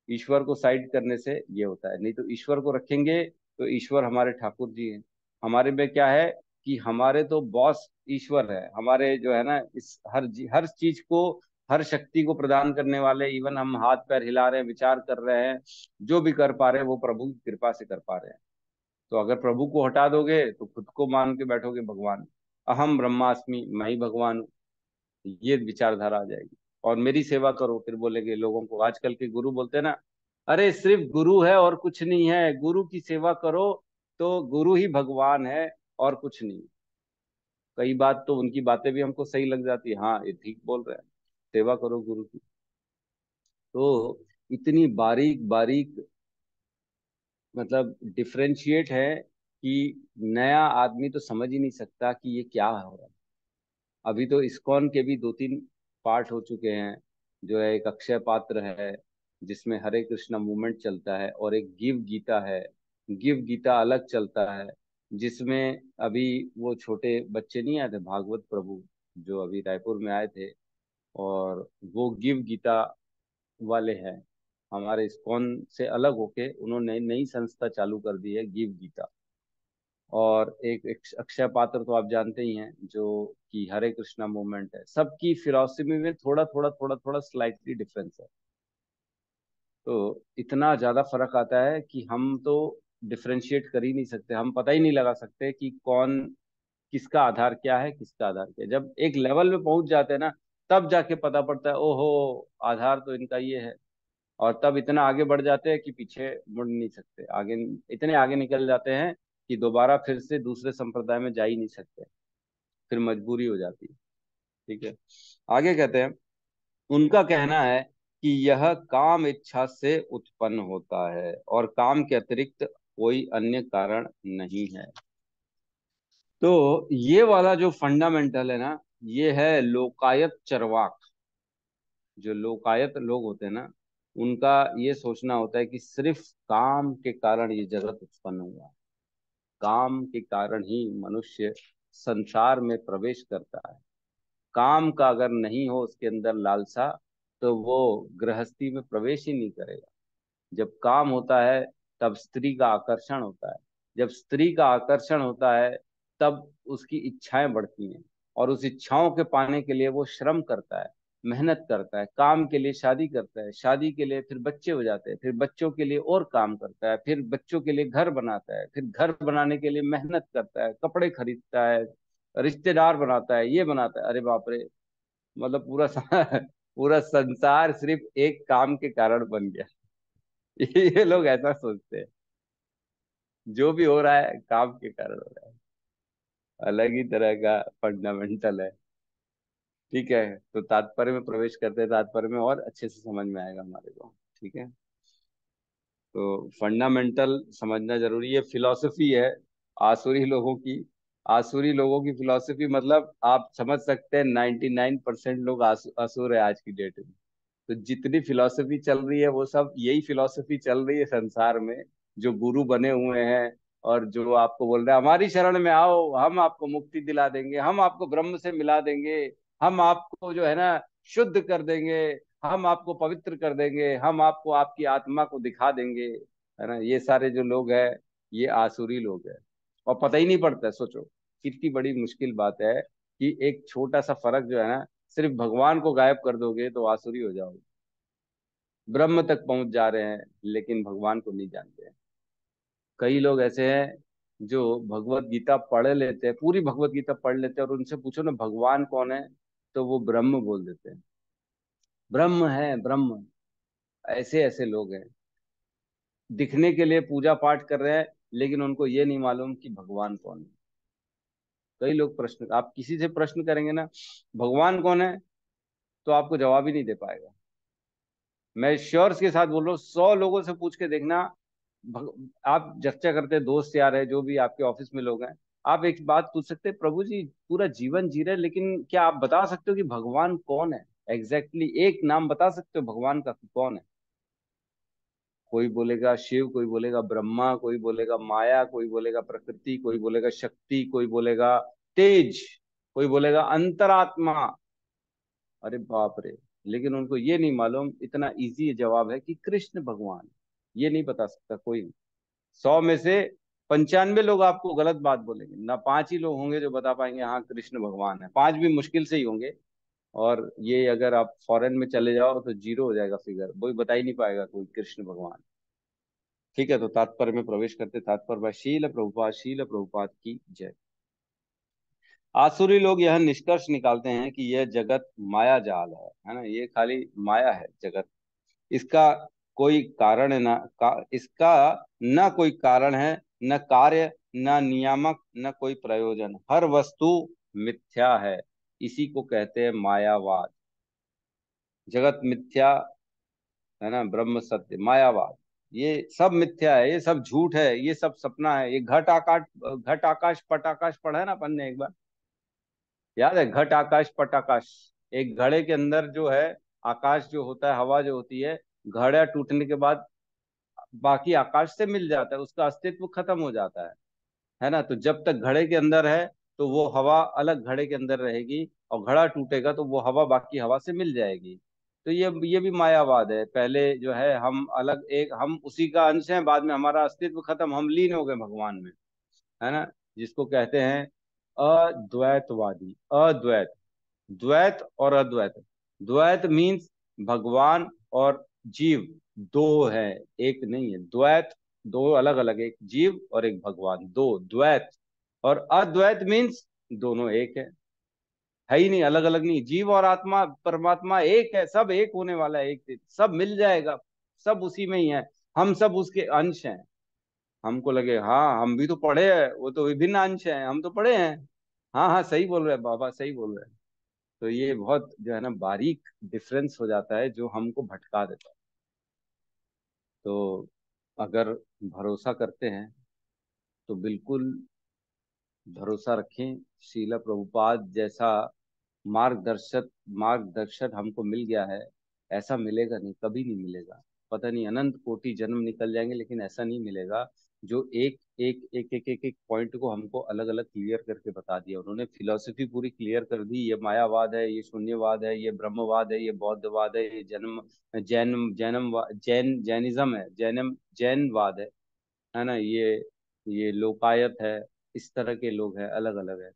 ईश्वर को साइड करने से ये होता है। नहीं तो ईश्वर को रखेंगे तो ईश्वर हमारे ठाकुर जी हैं। हमारे में क्या है कि हमारे तो बॉस ईश्वर है, हमारे जो है ना, इस हर चीज को, हर शक्ति को प्रदान करने वाले। इवन हम हाथ पैर हिला रहे हैं, विचार कर रहे हैं, जो भी कर पा रहे हैं वो प्रभु की कृपा से कर पा रहे हैं। तो अगर प्रभु को हटा दोगे तो खुद को मान के बैठोगे भगवान, अहम ब्रह्मास्मि, मैं ही भगवान हूँ, ये विचारधारा आ जाएगी। और मेरी सेवा करो, फिर बोलेंगे लोगों को, आजकल के गुरु बोलते हैं ना, अरे सिर्फ गुरु है और कुछ नहीं है, गुरु की सेवा करो तो गुरु ही भगवान है और कुछ नहीं। कई बात तो उनकी बातें भी हमको सही लग जाती है, हाँ ये ठीक बोल रहे हैं, सेवा करो गुरु की। तो इतनी बारीक बारीक मतलब डिफरेंशिएट है कि नया आदमी तो समझ ही नहीं सकता कि ये क्या हो रहा है। अभी तो इस्कॉन के भी 2-3 पार्ट हो चुके हैं। जो है एक अक्षय पात्र है जिसमें हरे कृष्णा मूवमेंट चलता है, और एक गिव गीता है। गिव गीता अलग चलता है, जिसमें अभी वो छोटे बच्चे नहीं आए थे, भागवत प्रभु, जो अभी रायपुर में आए थे, और वो गिव गीता वाले हैं। हमारे इस्कॉन से अलग होके उन्होंने नई संस्था चालू कर दी है, गिव गीता। और एक अक्षय पात्र तो आप जानते ही हैं, जो कि हरे कृष्णा मूवमेंट है। सबकी फिलॉसफी में थोड़ा थोड़ा स्लाइटली डिफरेंस है। तो इतना ज्यादा फर्क आता है कि हम तो डिफरेंशिएट कर ही नहीं सकते, हम पता ही नहीं लगा सकते कि कौन, किसका आधार क्या है, किसका आधार क्या है। जब एक लेवल पे पहुंच जाते हैं ना, तब जाके पता पड़ता है, ओहो आधार तो इनका ये है। और तब इतना आगे बढ़ जाते हैं कि पीछे मुड़ नहीं सकते, आगे इतने आगे निकल जाते हैं कि दोबारा फिर से दूसरे संप्रदाय में जा ही नहीं सकते, फिर मजबूरी हो जाती है। ठीक है, आगे कहते हैं, उनका कहना है कि यह काम इच्छा से उत्पन्न होता है और काम के अतिरिक्त कोई अन्य कारण नहीं है। तो ये वाला जो फंडामेंटल है ना, ये है लोकायत चरवाक। जो लोकायत लोग होते हैं ना, उनका ये सोचना होता है कि सिर्फ काम के कारण ये जगत उत्पन्न हुआ, काम के कारण ही मनुष्य संसार में प्रवेश करता है। काम का अगर नहीं हो उसके अंदर लालसा, तो वो गृहस्थी में प्रवेश ही नहीं करेगा। जब काम होता है तब स्त्री का आकर्षण होता है, जब स्त्री का आकर्षण होता है तब उसकी इच्छाएं बढ़ती हैं, और उस इच्छाओं के पाने के लिए वो श्रम करता है, मेहनत करता है, काम के लिए शादी करता है, शादी के लिए फिर बच्चे हो जाते हैं, फिर बच्चों के लिए और काम करता है, फिर बच्चों के लिए घर बनाता है, फिर घर बनाने के लिए मेहनत करता है, कपड़े खरीदता है, रिश्तेदार बनाता है, ये बनाता है। अरे बाप रे, मतलब पूरा संसार सिर्फ एक काम के कारण बन गया। ये लोग ऐसा सोचते हैं, जो भी हो रहा है काम के कारण हो रहा है। अलग ही तरह का फंडामेंटल है। ठीक है, तो तात्पर्य में प्रवेश करते हैं, तात्पर्य में और अच्छे से समझ में आएगा हमारे को। ठीक है, तो फंडामेंटल समझना जरूरी है। फिलॉसफी है आसुरी लोगों की। आसुरी लोगों की फिलॉसफी मतलब आप समझ सकते हैं 99% लोग असुर है आज की डेट में। तो जितनी फिलॉसफी चल रही है वो सब यही फिलॉसफी चल रही है संसार में। जो गुरु बने हुए हैं और जो आपको बोल रहे हैं हमारी शरण में आओ, हम आपको मुक्ति दिला देंगे, हम आपको ब्रह्म से मिला देंगे, हम आपको जो है ना शुद्ध कर देंगे, हम आपको पवित्र कर देंगे, हम आपको आपकी आत्मा को दिखा देंगे, है ना। ये सारे जो लोग हैं ये आसुरी लोग हैं, और पता ही नहीं पड़ता है। सोचो कितनी बड़ी मुश्किल बात है कि एक छोटा सा फर्क जो है ना, सिर्फ भगवान को गायब कर दोगे तो आसुरी हो जाओगे। ब्रह्म तक पहुंच जा रहे हैं लेकिन भगवान को नहीं जानते हैं। कई लोग ऐसे हैं जो भगवत गीता पढ़ लेते हैं, पूरी भगवत गीता पढ़ लेते हैं, और उनसे पूछो ना भगवान कौन है, तो वो ब्रह्म बोल देते हैं। ब्रह्म है ब्रह्म। ऐसे ऐसे लोग हैं, दिखने के लिए पूजा पाठ कर रहे हैं लेकिन उनको ये नहीं मालूम कि भगवान कौन है। कई लोग प्रश्न, आप किसी से प्रश्न करेंगे ना भगवान कौन है, तो आपको जवाब ही नहीं दे पाएगा। मैं श्योर के साथ बोल रहा हूँ, 100 लोगों से पूछ के देखना। आप चर्चा करते हैं, दोस्त यार है जो भी आपके ऑफिस में लोग हैं, आप एक बात पूछ सकते हैं, प्रभु जी पूरा जीवन जी रहे, लेकिन क्या आप बता सकते हो कि भगवान कौन है? एग्जैक्टली एक नाम बता सकते हो भगवान का कि कौन है? कोई बोलेगा शिव, कोई बोलेगा ब्रह्मा, कोई बोलेगा माया, कोई बोलेगा प्रकृति, कोई बोलेगा शक्ति, कोई बोलेगा तेज, कोई बोलेगा अंतरात्मा। अरे बाप रे। लेकिन उनको ये नहीं मालूम, इतना इजी जवाब है कि कृष्ण भगवान। ये नहीं बता सकता कोई। 100 में से 95 लोग आपको गलत बात बोलेंगे, ना 5 ही लोग होंगे जो बता पाएंगे हाँ कृष्ण भगवान है। 5 भी मुश्किल से ही होंगे। और ये अगर आप फॉरेन में चले जाओ तो जीरो हो जाएगा फिगर, कोई बता ही नहीं पाएगा कोई कृष्ण भगवान। ठीक है, तो तात्पर्य में प्रवेश करते। तात्पर्य शील प्रभुपाद की जय। आसुरी लोग यह निष्कर्ष निकालते हैं कि यह जगत माया जाल है ना, ये खाली माया है जगत। इसका कोई कारण है ना इसका न कोई कारण है, न कार्य, न नियामक, न कोई प्रयोजन। हर वस्तु मिथ्या है, इसी को कहते हैं मायावाद। जगत मिथ्या है ना, ब्रह्म सत्य, मायावाद। ये सब मिथ्या है, ये सब झूठ है, ये सब सपना है। ये घट आकाश पट आकाश पढ़ा है ना अपन ने एक बार, याद है? घट आकाश पट आकाश। एक घड़े के अंदर जो है आकाश जो होता है, हवा जो होती है, घड़ा टूटने के बाद बाकी आकाश से मिल जाता है, उसका अस्तित्व खत्म हो जाता है ना। तो जब तक घड़े के अंदर है तो वो हवा अलग घड़े के अंदर रहेगी, और घड़ा टूटेगा तो वो हवा बाकी हवा से मिल जाएगी। तो ये भी मायावाद है। पहले जो है हम अलग, एक हम उसी का अंश हैं, बाद में हमारा अस्तित्व खत्म, हम लीन हो गए भगवान में, है ना। जिसको कहते हैं अद्वैतवादी। अद्वैत, द्वैत और अद्वैत। द्वैत मीन्स भगवान और जीव दो है, एक नहीं है। द्वैत दो अलग अलग, एक जीव और एक भगवान, दो द्वैत। और अद्वैत मीन्स दोनों एक है ही नहीं, अलग अलग नहीं। जीव और आत्मा परमात्मा एक है, सब एक होने वाला है एक दिन, सब मिल जाएगा, सब उसी में ही है। हम सब उसके अंश हैं। हमको लगे हाँ हम भी तो पढ़े हैं, वो तो विभिन्न अंश हैं, हम तो पढ़े हैं। हाँ हाँ सही बोल रहे हैं बाबा, सही बोल रहे हैं। तो ये बहुत जो है ना बारीक डिफरेंस हो जाता है जो हमको भटका देता है। तो अगर भरोसा करते हैं तो बिल्कुल भरोसा रखें। शीला प्रभुपाद जैसा मार्गदर्शक मार्गदर्शक हमको मिल गया है, ऐसा मिलेगा नहीं, कभी नहीं मिलेगा। पता नहीं अनंत कोटि जन्म निकल जाएंगे लेकिन ऐसा नहीं मिलेगा जो एक पॉइंट को हमको अलग अलग क्लियर करके बता दिया। उन्होंने फिलॉसफी पूरी क्लियर कर दी, ये मायावाद है, ये शून्यवाद है, ये ब्रह्मवाद है, ये बौद्धवाद है, ये जैनिज्म है, जैनवाद है ना, ये लोकायत है। इस तरह के लोग हैं, अलग अलग है।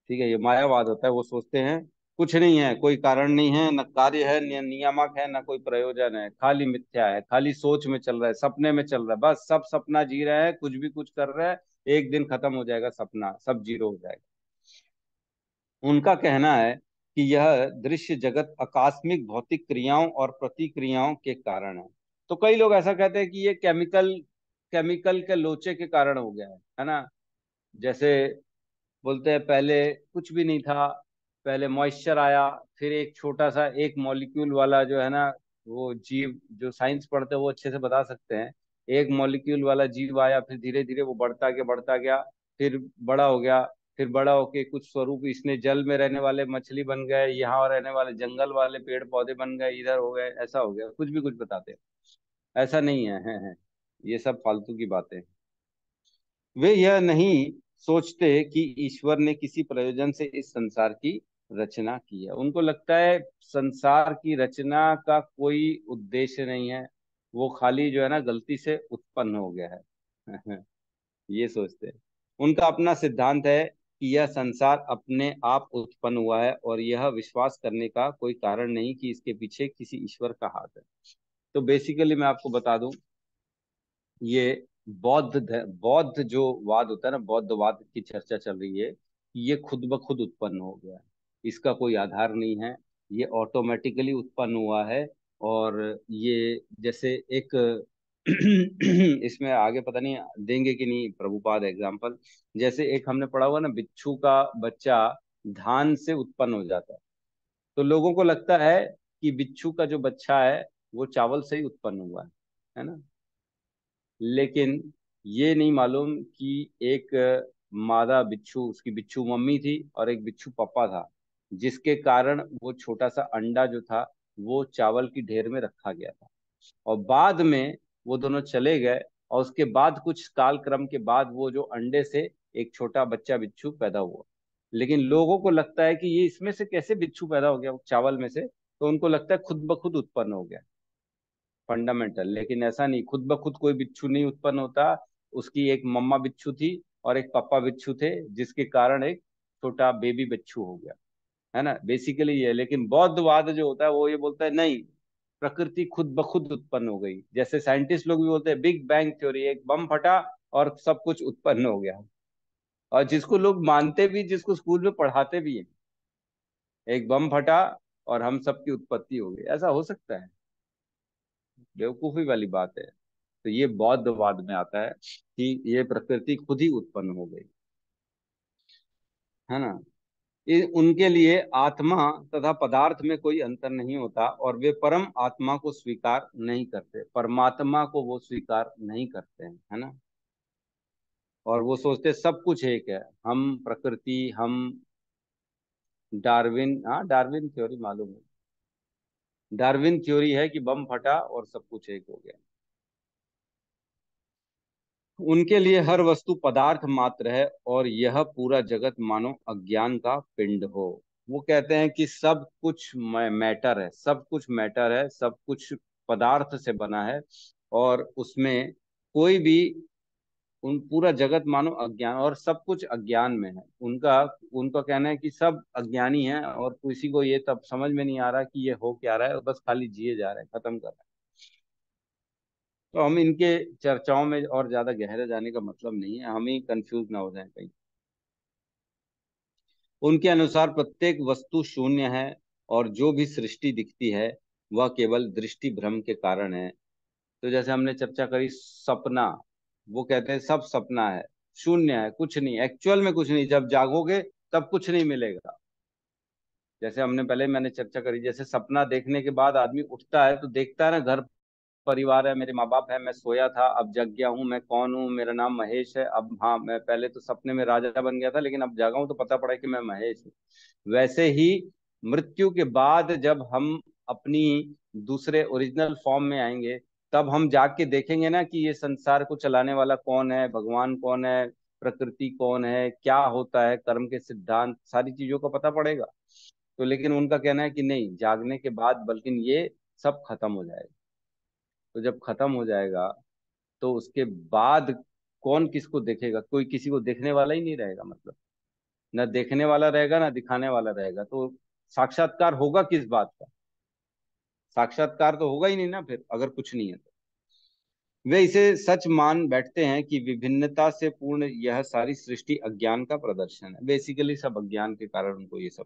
ठीक है, ये मायावाद होता है। वो सोचते हैं कुछ नहीं है, कोई कारण नहीं है, न कार्य है, न नियामक है, न कोई प्रयोजन है, खाली मिथ्या है, खाली सोच में चल रहा है, सपने में चल रहा है, बस सब सपना जी रहे हैं, कुछ भी कुछ कर रहे हैं। एक दिन खत्म हो जाएगा सपना, सब जीरो हो जाएगा। उनका कहना है कि यह दृश्य जगत आकस्मिक भौतिक क्रियाओं और प्रतिक्रियाओं के कारण है। तो कई लोग ऐसा कहते हैं कि ये केमिकल केमिकल के लोचे के कारण हो गया है ना। जैसे बोलते हैं पहले कुछ भी नहीं था, पहले मॉइस्चर आया, फिर एक छोटा सा एक मॉलिक्यूल वाला जो है ना, वो जीव, जो साइंस पढ़ते हैं वो अच्छे से बता सकते हैं। एक मॉलिक्यूल वाला जीव आया, फिर धीरे धीरे वो बढ़ता गया, फिर बड़ा हो गया, फिर बड़ा होके कुछ स्वरूप इसने, जल में रहने वाले मछली बन गए, यहाँ रहने वाले जंगल वाले पेड़ पौधे बन गए, इधर हो गए, ऐसा हो गया, कुछ भी कुछ बताते हैं। ऐसा नहीं है। ये सब फालतू की बातें। वे यह नहीं सोचते कि ईश्वर ने किसी प्रयोजन से इस संसार की रचना की है। उनको लगता है संसार की रचना का कोई उद्देश्य नहीं है, वो खाली जो है ना गलती से उत्पन्न हो गया है। ये सोचते हैं। उनका अपना सिद्धांत है कि यह संसार अपने आप उत्पन्न हुआ है, और यह विश्वास करने का कोई कारण नहीं कि इसके पीछे किसी ईश्वर का हाथ है। तो बेसिकली मैं आपको बता दूं, ये बौद्ध जो वाद होता है ना, बौद्धवाद की चर्चा चल रही है कि ये खुद ब खुद उत्पन्न हो गया है, इसका कोई आधार नहीं है, ये ऑटोमेटिकली उत्पन्न हुआ है। और ये जैसे एक इसमें आगे पता नहीं देंगे कि नहीं प्रभुपाद एग्जाम्पल, जैसे एक हमने पढ़ा हुआ ना, बिच्छू का बच्चा धान से उत्पन्न हो जाता है। तो लोगों को लगता है कि बिच्छू का जो बच्चा है वो चावल से ही उत्पन्न हुआ है ना। लेकिन ये नहीं मालूम कि एक मादा बिच्छू, उसकी बिच्छू मम्मी थी और एक बिच्छू पापा था, जिसके कारण वो छोटा सा अंडा जो था वो चावल की ढेर में रखा गया था। और बाद में वो दोनों चले गए, और उसके बाद कुछ काल क्रम के बाद वो जो अंडे से एक छोटा बच्चा बिच्छू पैदा हुआ। लेकिन लोगों को लगता है कि ये इसमें से कैसे बिच्छू पैदा हो गया चावल में से, तो उनको लगता है खुद ब खुद उत्पन्न हो गया, फंडामेंटल। लेकिन ऐसा नहीं, खुद ब खुद कोई बिच्छू नहीं उत्पन्न होता। उसकी एक मम्मा बिच्छू थी और एक पापा बिच्छू थे, जिसके कारण एक छोटा बेबी बिच्छू हो गया, है ना। बेसिकली ये। लेकिन बौद्धवाद जो होता है वो ये बोलता है नहीं, प्रकृति खुद ब खुद उत्पन्न हो गई। जैसे साइंटिस्ट लोग भी बोलते हैं बिग बैंग थ्योरी, एक बम फटा और सब कुछ उत्पन्न हो गया। और जिसको लोग मानते भी, जिसको स्कूल में पढ़ाते भी हैं, एक बम फटा और हम सब की उत्पत्ति हो गई, ऐसा हो सकता है? बेवकूफी वाली बात है। तो ये बौद्धवाद में आता है कि ये प्रकृति खुद ही उत्पन्न हो गई, है ना। उनके लिए आत्मा तथा पदार्थ में कोई अंतर नहीं होता, और वे परम आत्मा को स्वीकार नहीं करते, परमात्मा को वो स्वीकार नहीं करते हैं, है ना। और वो सोचते सब कुछ एक है, हम प्रकृति, हम डार्विन, हाँ डार्विन थ्योरी मालूम है। डार्विन थ्योरी है कि बम फटा और सब कुछ एक हो गया। उनके लिए हर वस्तु पदार्थ मात्र है, और यह पूरा जगत मानो अज्ञान का पिंड हो। वो कहते हैं कि सब कुछ मैटर है, सब कुछ मैटर है, सब कुछ पदार्थ से बना है, और उसमें कोई भी, उन पूरा जगत मानो अज्ञान, और सब कुछ अज्ञान में है। उनका उनका कहना है कि सब अज्ञानी है, और किसी को ये तब समझ में नहीं आ रहा कि ये हो क्या रहा है, बस खाली जिए जा रहे हैं, खत्म कर रहे हैं। तो हम इनके चर्चाओं में और ज्यादा गहरे जाने का मतलब नहीं है, हम ही कंफ्यूज ना हो जाए कहीं। उनके अनुसार प्रत्येक वस्तु शून्य है, और जो भी सृष्टि दिखती है वह केवल दृष्टि भ्रम के कारण है। तो जैसे हमने चर्चा करी सपना, वो कहते हैं सब सपना है, शून्य है, कुछ नहीं, एक्चुअल में कुछ नहीं। जब जागोगे तब कुछ नहीं मिलेगा। जैसे हमने पहले मैंने चर्चा करी, जैसे सपना देखने के बाद आदमी उठता है तो देखता है ना, घर परिवार है, मेरे माँ बाप है, मैं सोया था अब जग गया हूँ, मैं कौन हूँ, मेरा नाम महेश है। अब हाँ, मैं पहले तो सपने में राजा बन गया था, लेकिन अब जागा हूँ तो पता पड़ा कि मैं महेश हूँ। वैसे ही मृत्यु के बाद जब हम अपनी दूसरे ओरिजिनल फॉर्म में आएंगे, तब हम जाग के देखेंगे ना कि ये संसार को चलाने वाला कौन है, भगवान कौन है, प्रकृति कौन है, क्या होता है, कर्म के सिद्धांत, सारी चीजों का पता पड़ेगा। तो लेकिन उनका कहना है कि नहीं, जागने के बाद बल्कि ये सब खत्म हो जाएगा। तो जब खत्म हो जाएगा तो उसके बाद कौन किसको देखेगा? कोई किसी को देखने वाला ही नहीं रहेगा, मतलब न देखने वाला रहेगा ना दिखाने वाला रहेगा। तो साक्षात्कार होगा किस बात का? साक्षात्कार तो होगा ही नहीं ना फिर, अगर कुछ नहीं है तो। वे इसे सच मान बैठते हैं कि विभिन्नता से पूर्ण यह सारी सृष्टि अज्ञान का प्रदर्शन है। बेसिकली सब अज्ञान के कारण उनको ये सब,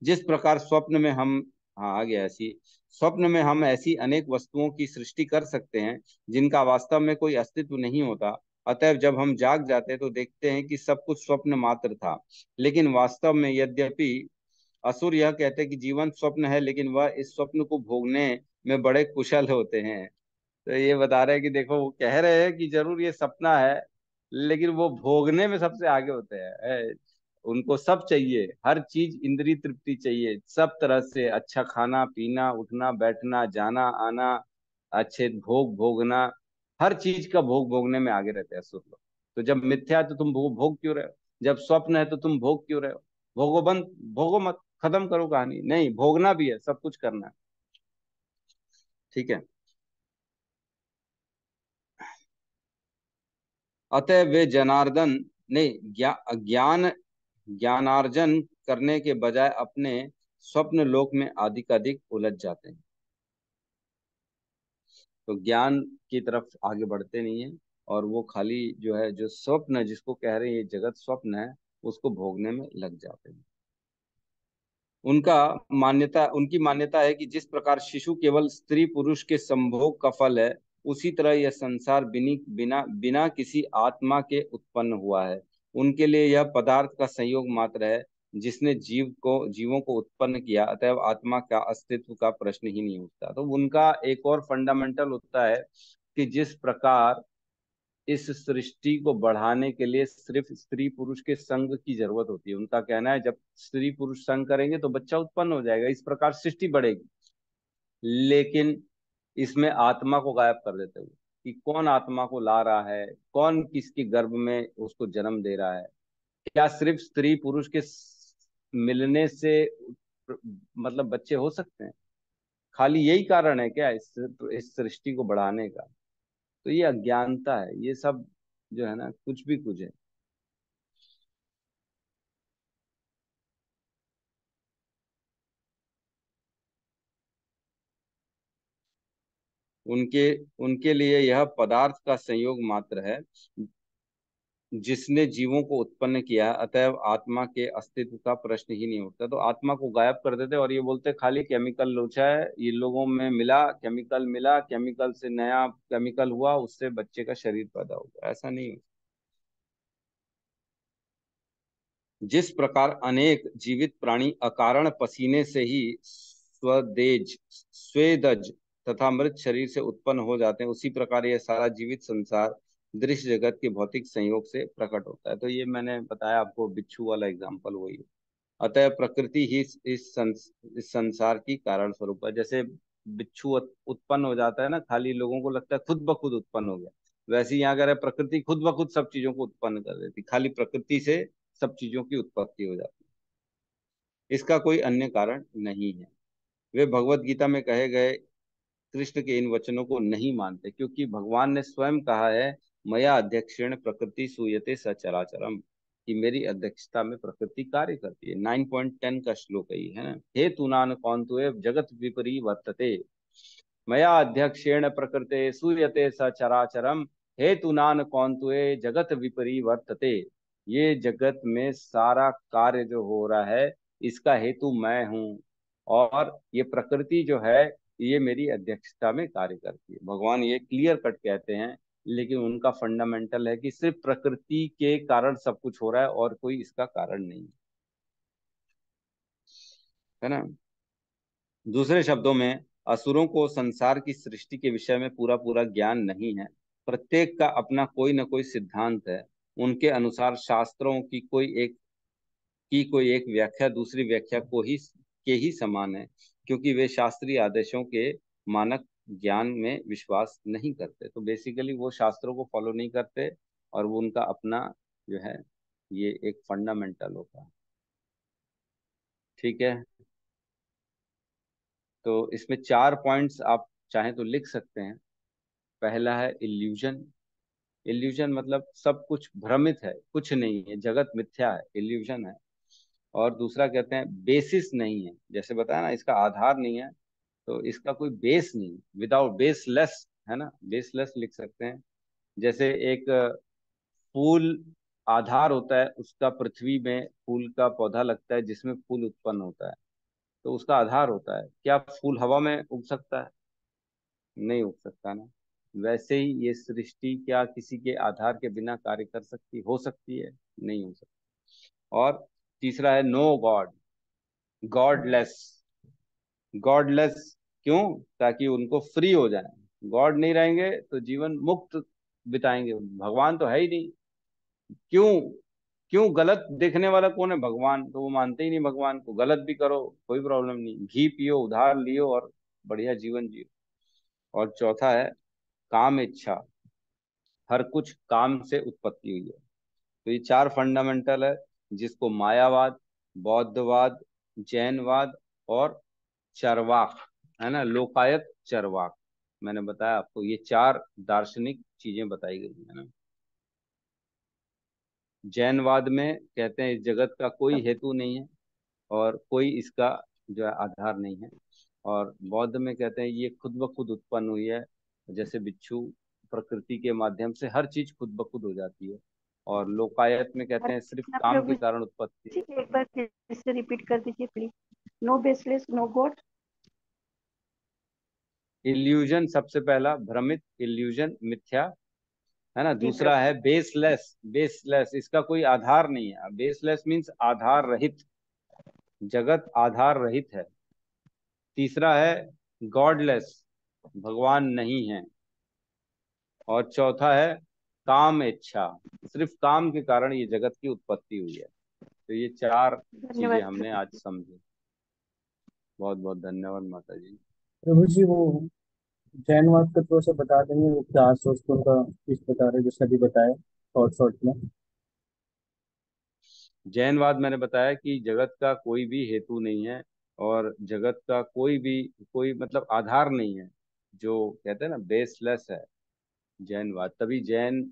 जिस प्रकार स्वप्न में हम, हाँ आ गया ऐसी, स्वप्न में हम ऐसी अनेक वस्तुओं की सृष्टि कर सकते हैं जिनका वास्तव में कोई अस्तित्व नहीं होता। अतएव जब हम जाग जाते हैं तो देखते हैं कि सब कुछ स्वप्न मात्र था। लेकिन वास्तव में, यद्यपि असुर यह कहते हैं कि जीवन स्वप्न है, लेकिन वह इस स्वप्न को भोगने में बड़े कुशल होते हैं। तो ये बता रहे हैं कि देखो, वो कह रहे हैं कि जरूर ये सपना है, लेकिन वो भोगने में सबसे आगे होते हैं। उनको सब चाहिए, हर चीज इंद्रिय तृप्ति चाहिए, सब तरह से अच्छा खाना पीना, उठना बैठना, जाना आना, अच्छे भोग भोगना, हर चीज का भोग भोगने में आगे रहते हैं असुर लोग। तो जब मिथ्या है तो तुम भोग क्यों रहे हो? जब स्वप्न है तो तुम भोग क्यों रहे हो? भोगो बंद, भोगो मत, खत्म करो कहानी। नहीं, भोगना भी है, सब कुछ करना है। ठीक है। अतः वे जनार्दन ने ज्ञान ज्ञानार्जन करने के बजाय अपने स्वप्न लोक में अधिक उलझ जाते हैं। तो ज्ञान की तरफ आगे बढ़ते नहीं है, और वो खाली जो है, जो स्वप्न है, जिसको कह रहे हैं ये जगत स्वप्न है, उसको भोगने में लग जाते हैं। उनकी मान्यता है कि जिस प्रकार शिशु केवल स्त्री पुरुष के संभोग का फल है, उसी तरह यह संसार बिना बिना किसी आत्मा के उत्पन्न हुआ है। उनके लिए यह पदार्थ का संयोग मात्र है, जिसने जीवों को उत्पन्न किया, अतएव आत्मा का अस्तित्व का प्रश्न ही नहीं उठता। तो उनका एक और फंडामेंटल होता है कि जिस प्रकार इस सृष्टि को बढ़ाने के लिए सिर्फ स्त्री पुरुष के संग की जरूरत होती है, उनका कहना है जब स्त्री पुरुष संग करेंगे तो बच्चा उत्पन्न हो जाएगा, इस प्रकार सृष्टि बढ़ेगी। लेकिन इसमें आत्मा को गायब कर देते हुए कि कौन आत्मा को ला रहा है, कौन किसके गर्भ में उसको जन्म दे रहा है, क्या सिर्फ स्त्री पुरुष के मिलने से मतलब बच्चे हो सकते हैं? खाली यही कारण है क्या इस सृष्टि को बढ़ाने का? तो ये अज्ञानता है, ये सब जो है ना कुछ भी कुछ है। उनके उनके लिए यह पदार्थ का संयोग मात्र है जिसने जीवों को उत्पन्न किया, अतएव आत्मा के अस्तित्व का प्रश्न ही नहीं उठता। तो आत्मा को गायब कर देते और ये बोलते खाली केमिकल लोचा है, ये लोगों में मिला, केमिकल मिला, केमिकल से नया केमिकल हुआ, उससे बच्चे का शरीर पैदा होगा। ऐसा नहीं है। जिस प्रकार अनेक जीवित प्राणी अकारण पसीने से ही स्वेदज तथा मृत शरीर से उत्पन्न हो जाते हैं, उसी प्रकार यह सारा जीवित संसार दृश्य जगत के भौतिक संयोग से प्रकट होता है। तो ये मैंने बताया आपको, बिच्छू वाला एग्जाम्पल वही है। अतः प्रकृति ही इस संसार की कारण स्वरूप है। जैसे बिच्छू उत्पन्न हो जाता है ना, खाली लोगों को लगता है खुद ब खुद उत्पन्न हो गया, वैसे ही यहाँ अगर है प्रकृति खुद ब खुद सब चीजों को उत्पन्न कर देती, खाली प्रकृति से सब चीजों की उत्पत्ति हो जाती है, इसका कोई अन्य कारण नहीं है। वे भगवत गीता में कहे गए कृष्ण के इन वचनों को नहीं मानते, क्योंकि भगवान ने स्वयं कहा है, मया अध्यक्षेण प्रकृति सूयते सचराचरम, कि मेरी अध्यक्षता में प्रकृति कार्य करती है। 9.10 का श्लोक है ना। हे तूनान कौंतु जगत विपरी वर्तते, मया अध्यक्षेण प्रकृते सूयते सचराचरम, हे तूनान कौंतु जगत विपरी वर्तते। ये जगत में सारा कार्य जो हो रहा है इसका हेतु मैं हूँ, और ये प्रकृति जो है ये मेरी अध्यक्षता में कार्य करती है। भगवान ये क्लियर कट कहते हैं, लेकिन उनका फंडामेंटल है कि सिर्फ प्रकृति के कारण सब कुछ हो रहा है और कोई इसका कारण नहीं है ना। दूसरे शब्दों में असुरों को संसार की सृष्टि के विषय में पूरा पूरा ज्ञान नहीं है। प्रत्येक का अपना कोई न कोई सिद्धांत है। उनके अनुसार शास्त्रों की कोई एक व्याख्या दूसरी व्याख्या के ही समान है, क्योंकि वे शास्त्रीय आदेशों के मानक ज्ञान में विश्वास नहीं करते। तो बेसिकली वो शास्त्रों को फॉलो नहीं करते, और वो उनका अपना जो है ये एक फंडामेंटल होता है। ठीक है, तो इसमें 4 पॉइंट्स आप चाहें तो लिख सकते हैं। पहला है इल्यूजन। इल्यूजन मतलब सब कुछ भ्रमित है, कुछ नहीं है, जगत मिथ्या है, इल्यूजन है। और दूसरा कहते हैं बेसिस नहीं है, जैसे बताया ना इसका आधार नहीं है, तो इसका कोई बेस नहीं, विदाउट बेसलेस है ना, बेसलेस लिख सकते हैं। जैसे एक फूल आधार होता है उसका, पृथ्वी में फूल का पौधा लगता है जिसमें फूल उत्पन्न होता है, तो उसका आधार होता है। क्या फूल हवा में उग सकता है? नहीं उग सकता ना। वैसे ही ये सृष्टि क्या किसी के आधार के बिना कार्य कर सकती, हो सकती है? नहीं हो सकती। और तीसरा है नो गॉड, गॉडलेस। गॉडलेस क्यों? ताकि उनको फ्री हो जाए। गॉड नहीं रहेंगे तो जीवन मुक्त बिताएंगे, भगवान तो है ही नहीं। क्यों? क्यों? गलत देखने वाला कौन है? भगवान। तो वो मानते ही नहीं भगवान को, गलत भी करो कोई प्रॉब्लम नहीं, घी पियो उधार लियो और बढ़िया जीवन जियो। और चौथा है काम इच्छा, हर कुछ काम से उत्पत्ति हुई है। तो ये 4 फंडामेंटल है, जिसको मायावाद, बौद्धवाद, जैनवाद और चरवाक है ना, लोकायत चरवाक, मैंने बताया आपको, ये 4 दार्शनिक चीजें बताई गई है ना। जैनवाद में कहते हैं इस जगत का कोई हेतु नहीं है और कोई इसका जो है आधार नहीं है। और बौद्ध में कहते हैं ये खुद ब खुद उत्पन्न हुई है, जैसे बिच्छू, प्रकृति के माध्यम से हर चीज खुद ब खुद हो जाती है। और लोकायत में कहते हैं सिर्फ काम के प्रभु कारण उत्पत्ति जी है। एक बार फिर से रिपीट कर दीजिए please. No baseless, no god. Illusion सबसे पहला, भ्रमित, इल्यूजन मिथ्या है ना। जी दूसरा प्रभु। है बेसलेस, बेसलेस इसका कोई आधार नहीं है। बेसलेस मीन्स आधार रहित, जगत आधार रहित है। तीसरा है गॉडलेस, भगवान नहीं है। और चौथा है काम इच्छा, सिर्फ काम के कारण ये जगत की उत्पत्ति हुई है। तो ये चार चीजें धन्यवाद हमने प्रभु आज जी। समझी। बहुत बहुत धन्यवाद माता जी। प्रभु जी वो जैनवाद का थोड़ा सा बता देंगे, वो क्या सोचते हैं उनका, किस प्रकार है, जैसे अभी बताए शॉर्ट शॉर्ट में। जैनवाद मैंने बताया कि जगत का कोई भी हेतु नहीं है, और जगत का कोई मतलब आधार नहीं है, जो कहते हैं ना बेसलेस है जैनवाद। तभी जैन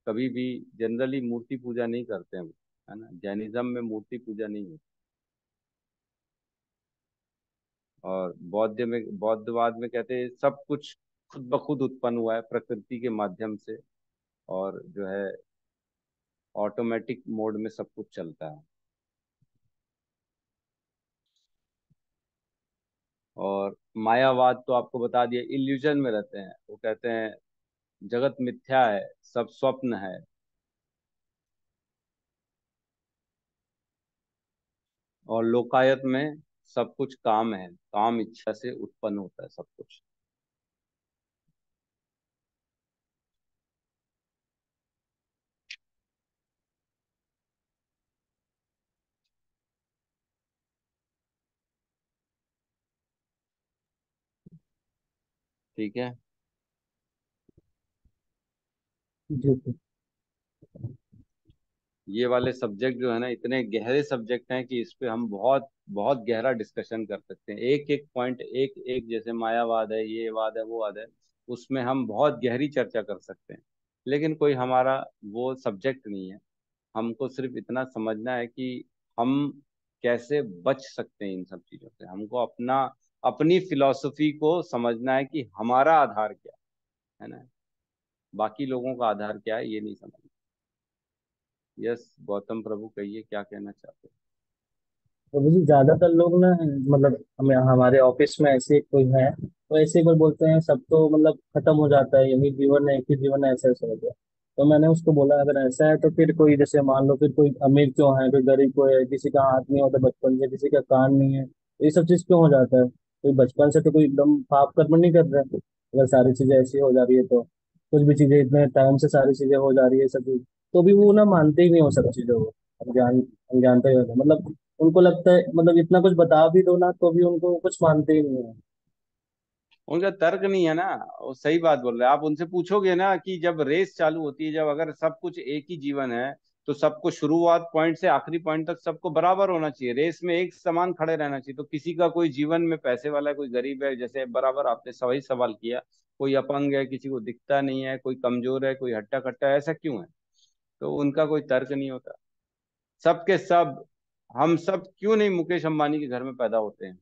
कभी भी जनरली मूर्ति पूजा नहीं करते हैं वो, है ना। जैनिज्म में मूर्ति पूजा नहीं है। और बौद्धवाद में कहते हैं सब कुछ खुद ब खुद उत्पन्न हुआ है प्रकृति के माध्यम से, और जो है ऑटोमेटिक मोड में सब कुछ चलता है। और मायावाद तो आपको बता दिया, इल्यूजन में रहते हैं। वो कहते हैं जगत मिथ्या है, सब स्वप्न है। और लोकायत में सब कुछ काम है, काम इच्छा से उत्पन्न होता है सब कुछ। ठीक है। जी जी। ये वाले सब्जेक्ट जो है ना, इतने गहरे सब्जेक्ट हैं कि इस पे हम बहुत बहुत गहरा डिस्कशन कर सकते हैं। एक एक पॉइंट, एक एक, जैसे मायावाद है, ये वाद है, वो वाद है, उसमें हम बहुत गहरी चर्चा कर सकते हैं। लेकिन कोई हमारा वो सब्जेक्ट नहीं है। हमको सिर्फ इतना समझना है कि हम कैसे बच सकते हैं इन सब चीजों से। हमको अपना अपनी फिलॉसफी को समझना है कि हमारा आधार क्या है ना। बाकी लोगों का आधार क्या है ये नहीं समझना। यस गौतम प्रभु, कहिए क्या कहना चाहते हैं। तो मुझे ज्यादातर लोग ना, मतलब हमें हमारे ऑफिस में ऐसे कोई है तो ऐसे ही कोई बोलते हैं सब तो मतलब खत्म हो जाता है, यही जीवन है, एक ही जीवन है, ऐसा ऐसा हो गया। तो मैंने उसको बोला अगर ऐसा है तो फिर कोई, जैसे मान लो फिर कोई अमीर क्यों है, कोई गरीब क्यों है, किसी का हाथ नहीं होता बचपन से, किसी का कान नहीं है, तो ये सब चीज क्यों हो जाता है? कोई बचपन से तो कोई एकदम पाप कर्म नहीं कर रहा है। अगर सारी चीजें ऐसी हो जा रही है तो कुछ भी चीजें इतने टाइम से सारी चीजें हो जा रही है सब चीज, तो भी वो ना मानते ही नहीं हो सब चीजों को। अज्ञान, अज्ञानता ही होता है। मतलब उनको लगता है, मतलब इतना कुछ बता भी दो ना तो भी उनको कुछ मानते ही नहीं है। उनका तर्क नहीं है ना। वो सही बात बोल रहे हैं। आप उनसे पूछोगे ना कि जब रेस चालू होती है, जब अगर सब कुछ एक ही जीवन है, तो सबको शुरुआत पॉइंट से आखिरी पॉइंट तक सबको बराबर होना चाहिए, रेस में एक समान खड़े रहना चाहिए। तो किसी का कोई जीवन में पैसे वाला है, कोई गरीब है, जैसे बराबर आपने सही सवाल किया। कोई अपंग है, किसी को दिखता नहीं है, कोई कमजोर है, कोई हट्टा कट्टा है, ऐसा क्यों है? तो उनका कोई तर्क नहीं होता। सबके सब, हम सब क्यों नहीं मुकेश अंबानी के घर में पैदा होते हैं?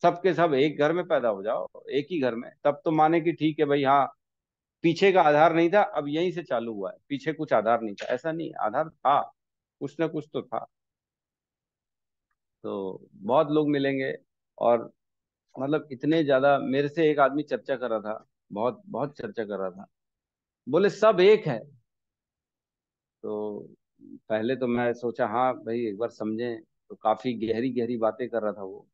सबके सब एक घर में पैदा हो जाओ, एक ही घर में, तब तो माने कि ठीक है भाई, हाँ पीछे का आधार नहीं था, अब यहीं से चालू हुआ है। पीछे कुछ आधार नहीं था, ऐसा नहीं, आधार था, कुछ ना कुछ तो था। तो बहुत लोग मिलेंगे। और मतलब इतने ज्यादा, मेरे से एक आदमी चर्चा कर रहा था, बहुत बहुत चर्चा कर रहा था, बोले सब एक है। तो पहले तो मैं सोचा हाँ भाई एक बार समझें, तो काफी गहरी गहरी बातें कर रहा था वो।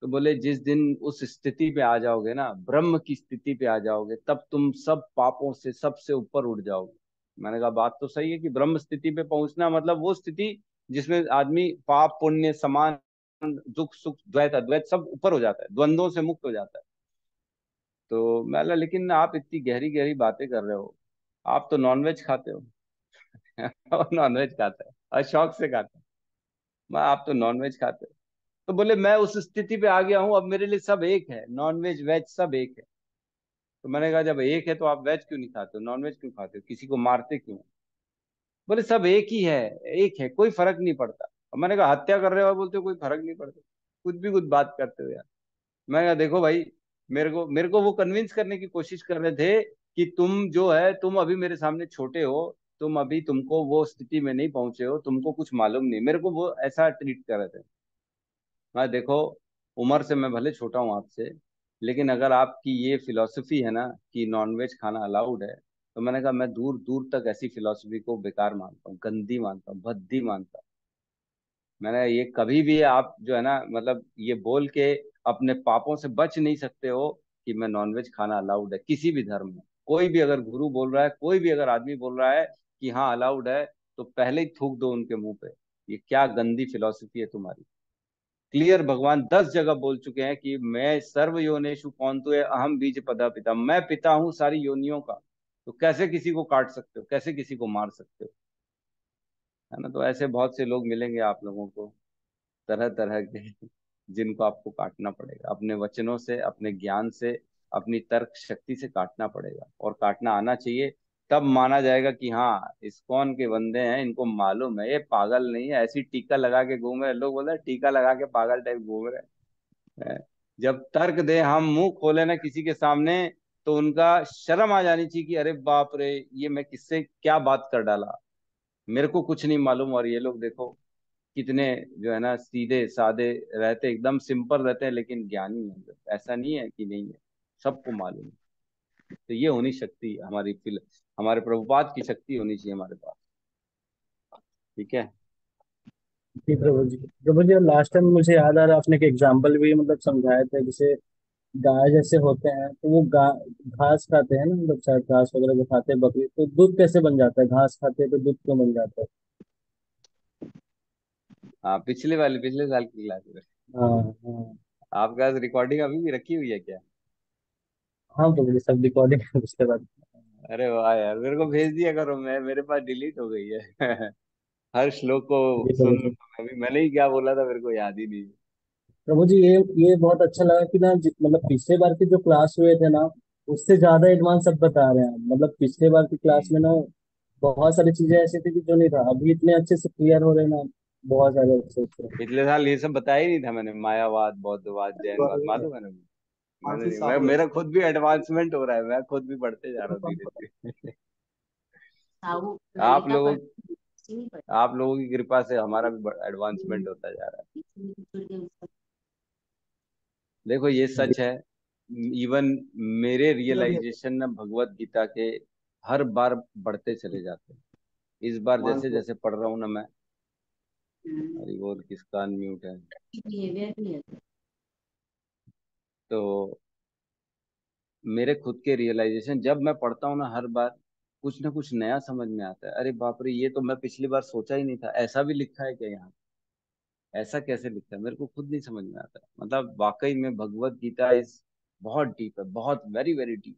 तो बोले जिस दिन उस स्थिति पे आ जाओगे ना, ब्रह्म की स्थिति पे आ जाओगे, तब तुम सब पापों से सबसे ऊपर उठ जाओगे। मैंने कहा बात तो सही है कि ब्रह्म स्थिति पे पहुंचना मतलब वो स्थिति जिसमें आदमी पाप पुण्य समान, दुख सुख द्वैत अद्वैत सब ऊपर हो जाता है, द्वंद्वों से मुक्त हो जाता है। तो मैं बोला लेकिन आप इतनी गहरी गहरी बातें कर रहे हो, आप तो नॉनवेज खाते हो। और नॉनवेज खाता है और शौक से खाता है। मैं आप तो नॉनवेज खाते हो। तो बोले मैं उस स्थिति पे आ गया हूँ, अब मेरे लिए सब एक है, नॉन वेज वेज सब एक है। तो मैंने कहा जब एक है तो आप वेज क्यों नहीं खाते हो, नॉन वेज क्यों खाते हो, किसी को मारते क्यों? बोले सब एक ही है, एक है, कोई फर्क नहीं पड़ता। और मैंने कहा हत्या कर रहे हो, बोलते हो कोई फर्क नहीं पड़ता, कुछ भी कुछ बात करते हो यार। मैंने कहा देखो भाई, मेरे को वो कन्विंस करने की कोशिश कर रहे थे कि तुम जो है, तुम अभी मेरे सामने छोटे हो, तुम अभी, तुमको वो स्थिति में नहीं पहुंचे हो, तुमको कुछ मालूम नहीं, मेरे को वो ऐसा ट्रीट कर रहे थे। मैं देखो, उम्र से मैं भले छोटा हूँ आपसे, लेकिन अगर आपकी ये फिलॉसफी है ना कि नॉनवेज खाना अलाउड है, तो मैंने कहा मैं दूर दूर तक ऐसी फिलॉसफी को बेकार मानता हूँ, गंदी मानता हूँ, भद्दी मानता हूँ। मैंने ये कभी भी आप जो है ना मतलब ये बोल के अपने पापों से बच नहीं सकते हो कि मैं नॉनवेज खाना अलाउड है किसी भी धर्म में। कोई भी अगर गुरु बोल रहा है, कोई भी अगर आदमी बोल रहा है कि हाँ अलाउड है, तो पहले ही थूक दो उनके मुंह पे। ये क्या गंदी फिलॉसफी है तुम्हारी। क्लियर भगवान 10 जगह बोल चुके हैं कि मैं सर्व योनिषु कौनतु है अहम बीज पदा पिता, मैं पिता हूँ सारी योनियों का। तो कैसे किसी को काट सकते हो, कैसे किसी को मार सकते हो, है ना। तो ऐसे बहुत से लोग मिलेंगे आप लोगों को, तरह तरह के, जिनको आपको काटना पड़ेगा अपने वचनों से, अपने ज्ञान से, अपनी तर्क शक्ति से काटना पड़ेगा, और काटना आना चाहिए। तब माना जाएगा कि हाँ इस्कॉन के बंदे हैं, इनको मालूम है, ये पागल नहीं है ऐसी टीका लगा के घूम रहे। लोग बोलते हैं टीका लगा के पागल टाइप घूम रहे हैं। जब तर्क दे, हम मुंह खोले ना किसी के सामने, तो उनका शर्म आ जानी चाहिए कि अरे बाप रे, ये मैं किससे क्या बात कर डाला, मेरे को कुछ नहीं मालूम। और ये लोग देखो कितने जो है ना सीधे साधे रहते, एकदम सिंपल रहते हैं, लेकिन ज्ञानी है। ऐसा नहीं है कि नहीं है, सबको मालूम है। तो ये होनी शक्ति हमारी हमारे प्रभुपाद की शक्ति होनी चाहिए हमारे पास। ठीक है। जी प्रभु जी। प्रभु जी, लास्ट टाइम मुझे याद आ रहा है आपने एक एग्जाम्पल भी मतलब समझाया था, जैसे गाय जैसे होते हैं तो वो घास खाते हैं ना, मतलब शायद घास वगैरह जो खाते हैं बकरी, तो दूध कैसे बन जाता है? घास खाते हैं तो दूध क्यों बन जाता है? हाँ पिछले साल की क्लास में। हाँ हाँ। आपके पास रिकॉर्डिंग अभी भी रखी हुई है क्या? हाँ प्रभु जी, सब रिकॉर्डिंग है उसके बाद। अरे वाह यार, मेरे को भेज दिया करो, मैं मेरे पास डिलीट हो गई है। हर श्लोक को जी सुन प्रभु जी। लूंगा मैं भी। मैंने ही क्या बोला था मेरे को याद ही नहीं। प्रभु जी, ये बहुत अच्छा लगा कि ना मतलब पिछले बार के जो क्लास हुए थे ना, उससे ज्यादा एडवांस सब बता रहे हैं। मतलब पिछले बार की क्लास में हम्म। ना बहुत सारी चीजें ऐसी थी कि जो नहीं था, अभी इतने अच्छे से क्लियर हो रहे हैं ना, बहुत सारे अच्छे अच्छे। पिछले साल ये सब बताया ही नहीं था मैंने, मायावाद, बौद्धवाद, जैनवाद, मालूम है ना। मैंने नहीं, मेरा खुद भी एडवांसमेंट हो रहा है, मैं खुद भी बढ़ते जा रहा हूँ धीरे धीरे। आप लोगों आप लोगों की कृपा से हमारा भी एडवांसमेंट होता जा रहा है। देखो ये जी। सच है। इवन मेरे रियलाइजेशन ना भगवत गीता के हर बार बढ़ते चले जाते हैं। इस बार जैसे जैसे पढ़ रहा हूँ ना मैं, अरे वो किसका अनम्यूट है, तो मेरे खुद के रियलाइजेशन जब मैं पढ़ता हूँ ना, हर बार कुछ ना कुछ नया समझ में आता है। अरे बाप रे, ये तो मैं पिछली बार सोचा ही नहीं था, ऐसा भी लिखा है क्या यहाँ, ऐसा कैसे लिखा है, मेरे को खुद नहीं समझ में आता। मतलब वाकई में भगवत गीता इस बहुत डीप है, बहुत वेरी वेरी डीप।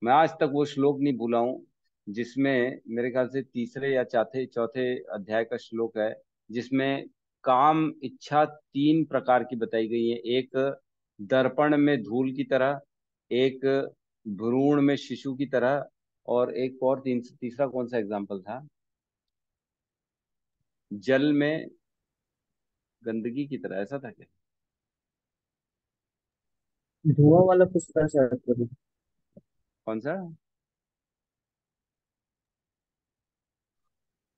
मैं आज तक वो श्लोक नहीं भूला हूँ जिसमें मेरे ख्याल से तीसरे या चौथे चौथे अध्याय का श्लोक है, जिसमें काम इच्छा 3 प्रकार की बताई गई है। एक दर्पण में धूल की तरह, एक भ्रूण में शिशु की तरह, और एक और तीसरा कौन सा एग्जाम्पल था, जल में गंदगी की तरह, ऐसा था क्या? धुआं वाला कुछ था शायद प्रभु। कौन सा?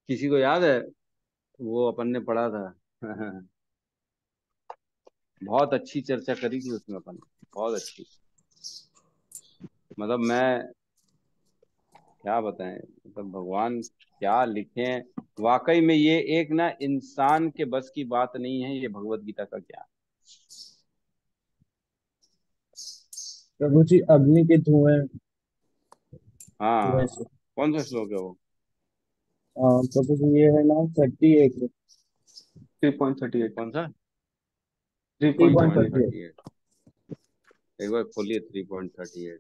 किसी को याद है? वो अपन ने पढ़ा था। बहुत अच्छी चर्चा करी थी उसमें अपन ने, बहुत अच्छी। मतलब मैं क्या बताएं, मतलब भगवान क्या लिखे हैं। वाकई में ये एक ना इंसान के बस की बात नहीं है, ये भगवत गीता का ज्ञान। प्रभु जी, अग्नि के धुएं, हाँ, धुएं से। कौन सा श्लोक है वो? प्रभु जी ये है ना 38। 3.38। कौन सा? Three three point point 3.38। Thirty eight thirty eight एक बार खोलिए 3.38।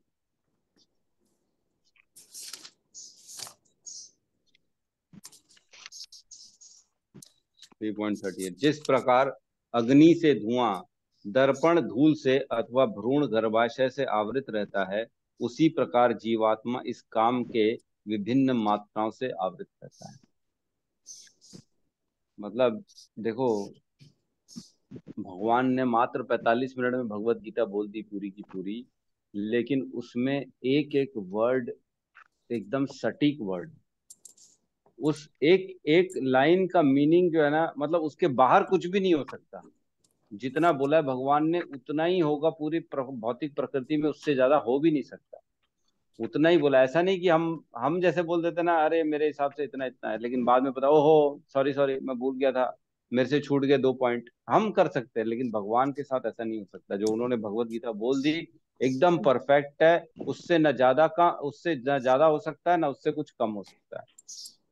3.38, जिस प्रकार अग्नि से धुआं दर्पण धूल से अथवा भ्रूण गर्भाशय से आवृत रहता है, उसी प्रकार जीवात्मा इस काम के विभिन्न मात्राओं से आवृत रहता है। मतलब देखो, भगवान ने मात्र 45 मिनट में भगवत गीता बोल दी पूरी की पूरी, लेकिन उसमें एक एक वर्ड एकदम सटीक वर्ड, उस एक एक लाइन का मीनिंग जो है ना, मतलब उसके बाहर कुछ भी नहीं हो सकता। जितना बोला है भगवान ने उतना ही होगा, पूरी भौतिक प्रकृति में उससे ज्यादा हो भी नहीं सकता। उतना ही बोला, ऐसा नहीं कि हम जैसे बोल देते ना, अरे मेरे हिसाब से इतना इतना है, लेकिन बाद में पता, ओहो सॉरी सॉरी मैं भूल गया था, मेरे से छूट गए 2 पॉइंट, हम कर सकते हैं, लेकिन भगवान के साथ ऐसा नहीं हो सकता। जो उन्होंने भगवत गीता बोल दी एकदम परफेक्ट है। उससे न ज्यादा का, उससे न ज्यादा हो सकता है, ना उससे कुछ कम हो सकता है।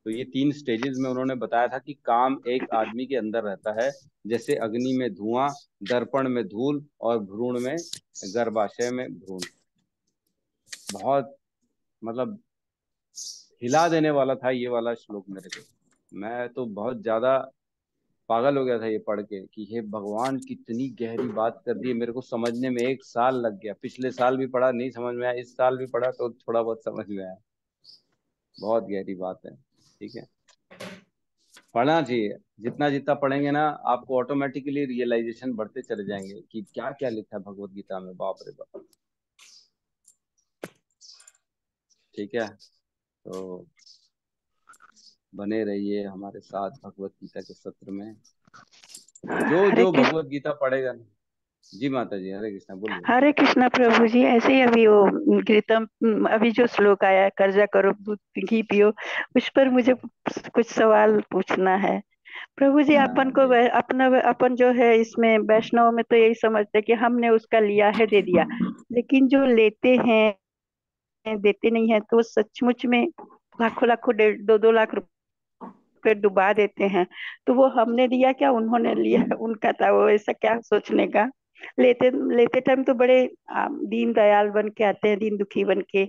तो ये 3 स्टेजेस में उन्होंने बताया था कि काम एक आदमी के अंदर रहता है, जैसे अग्नि में धुआं, दर्पण में धूल, और भ्रूण में, गर्भाशय में भ्रूण। बहुत मतलब हिला देने वाला था ये वाला श्लोक मेरे को। मैं तो बहुत ज्यादा पागल हो गया था ये पढ़ के कि हे भगवान, कितनी गहरी बात कर दी है। मेरे को समझने में 1 साल लग गया। पिछले साल भी पढ़ा, नहीं समझ में आया, इस साल भी पढ़ा तो थोड़ा बहुत समझ में आया। बहुत गहरी बात है। ठीक है, पढ़ना चाहिए। जितना जितना पढ़ेंगे ना, आपको ऑटोमेटिकली रियलाइजेशन बढ़ते चले जाएंगे कि क्या क्या लिखा है भगवत गीता में। बाप रे बाप। ठीक है, तो बने रहिए हमारे साथ भगवत गीता के सत्र में। जो हरे जो कृष्ण। भगवत गीता पढ़ेगा ना। जी माता जी, हरे कृष्णा, बोलिए। हरे कृष्णा प्रभु जी, ऐसे ही अभी वो गीतम, अभी जो श्लोक आया, कर्जा करो दूध घी पियो, उस पर मुझे कुछ सवाल पूछना है। प्रभु जी, अपन हाँ को जी। अपना अपन जो है इसमें वैष्णव में तो यही समझते हैं कि हमने उसका लिया है, दे दिया। लेकिन जो लेते हैं, देते नहीं है, तो सचमुच में लाखों लाखों, 1.5-2 लाख रुपए डुबा देते हैं। तो वो हमने दिया क्या उन्होंने लिया? उनका था वो, ऐसा क्या सोचने का। लेते लेते टाइम तो बड़े दीन दयाल बन के आते हैं, दीन दुखी बन के,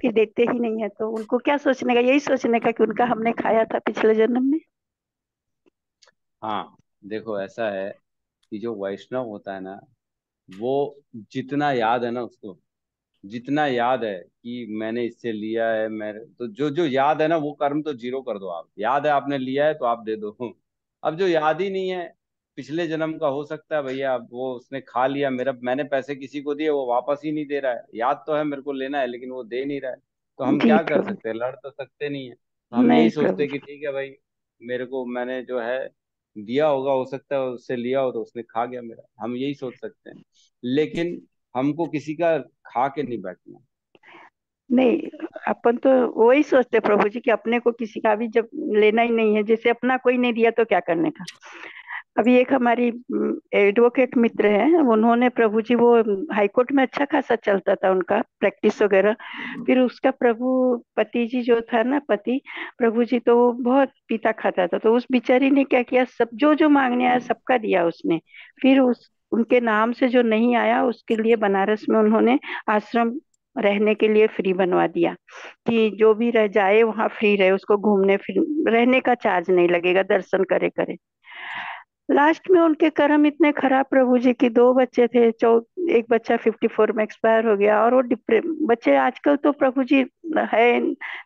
फिर देते ही नहीं है। तो उनको क्या सोचने का, यही सोचने का कि उनका हमने खाया था पिछले जन्म में। हाँ, देखो ऐसा है कि जो वैष्णव होता है ना, वो जितना याद है ना उसको, जितना याद है कि मैंने इससे लिया है, मैं तो जो जो याद है ना, वो कर्म तो जीरो कर दो आप। याद है आपने लिया है तो आप दे दो। अब जो याद ही नहीं है, पिछले जन्म का हो सकता है भैया, अब वो उसने खा लिया मेरा, मैंने पैसे किसी को दिए, वो वापस ही नहीं दे रहा है। याद तो है मेरे को लेना है, लेकिन वो दे नहीं रहा है। तो हम जी क्या कर प्रभु। सकते हैं? लड़ तो सकते नहीं है। तो हम नहीं यही सोचते प्रभु। हैं कि ठीक है भाई, मेरे को, मैंने जो है दिया होगा, हो सकता है उससे लिया हो तो उसने खा गया मेरा। हम यही सोच सकते हैं, लेकिन हमको किसी का खा के नहीं बैठना। नहीं, अपन तो वही सोचते हैं प्रभु जी कि अपने को किसी का भी जब लेना ही नहीं है, जैसे अपना कोई नहीं दिया तो क्या करने का। अभी एक हमारी एडवोकेट मित्र है, उन्होंने प्रभु जी, वो हाई कोर्ट में अच्छा खासा चलता था उनका प्रैक्टिस वगैरह। फिर उसका प्रभु पति जी जो था ना, पति प्रभु जी, तो वो बहुत पीता खाता था। तो उस बिचारी ने क्या किया, सब जो जो मांगने आया सबका दिया उसने। फिर उस उनके नाम से जो नहीं आया उसके लिए बनारस में उन्होंने आश्रम रहने के लिए फ्री बनवा दिया, कि जो भी रह जाए वहां फ्री रहे, उसको घूमने फिर रहने का चार्ज नहीं लगेगा, दर्शन करे करे। लास्ट में उनके कर्म इतने खराब प्रभु जी की, 2 बच्चे थे, एक बच्चा 54 में एक्सपायर हो गया। और वो बच्चे आजकल तो प्रभु जी है,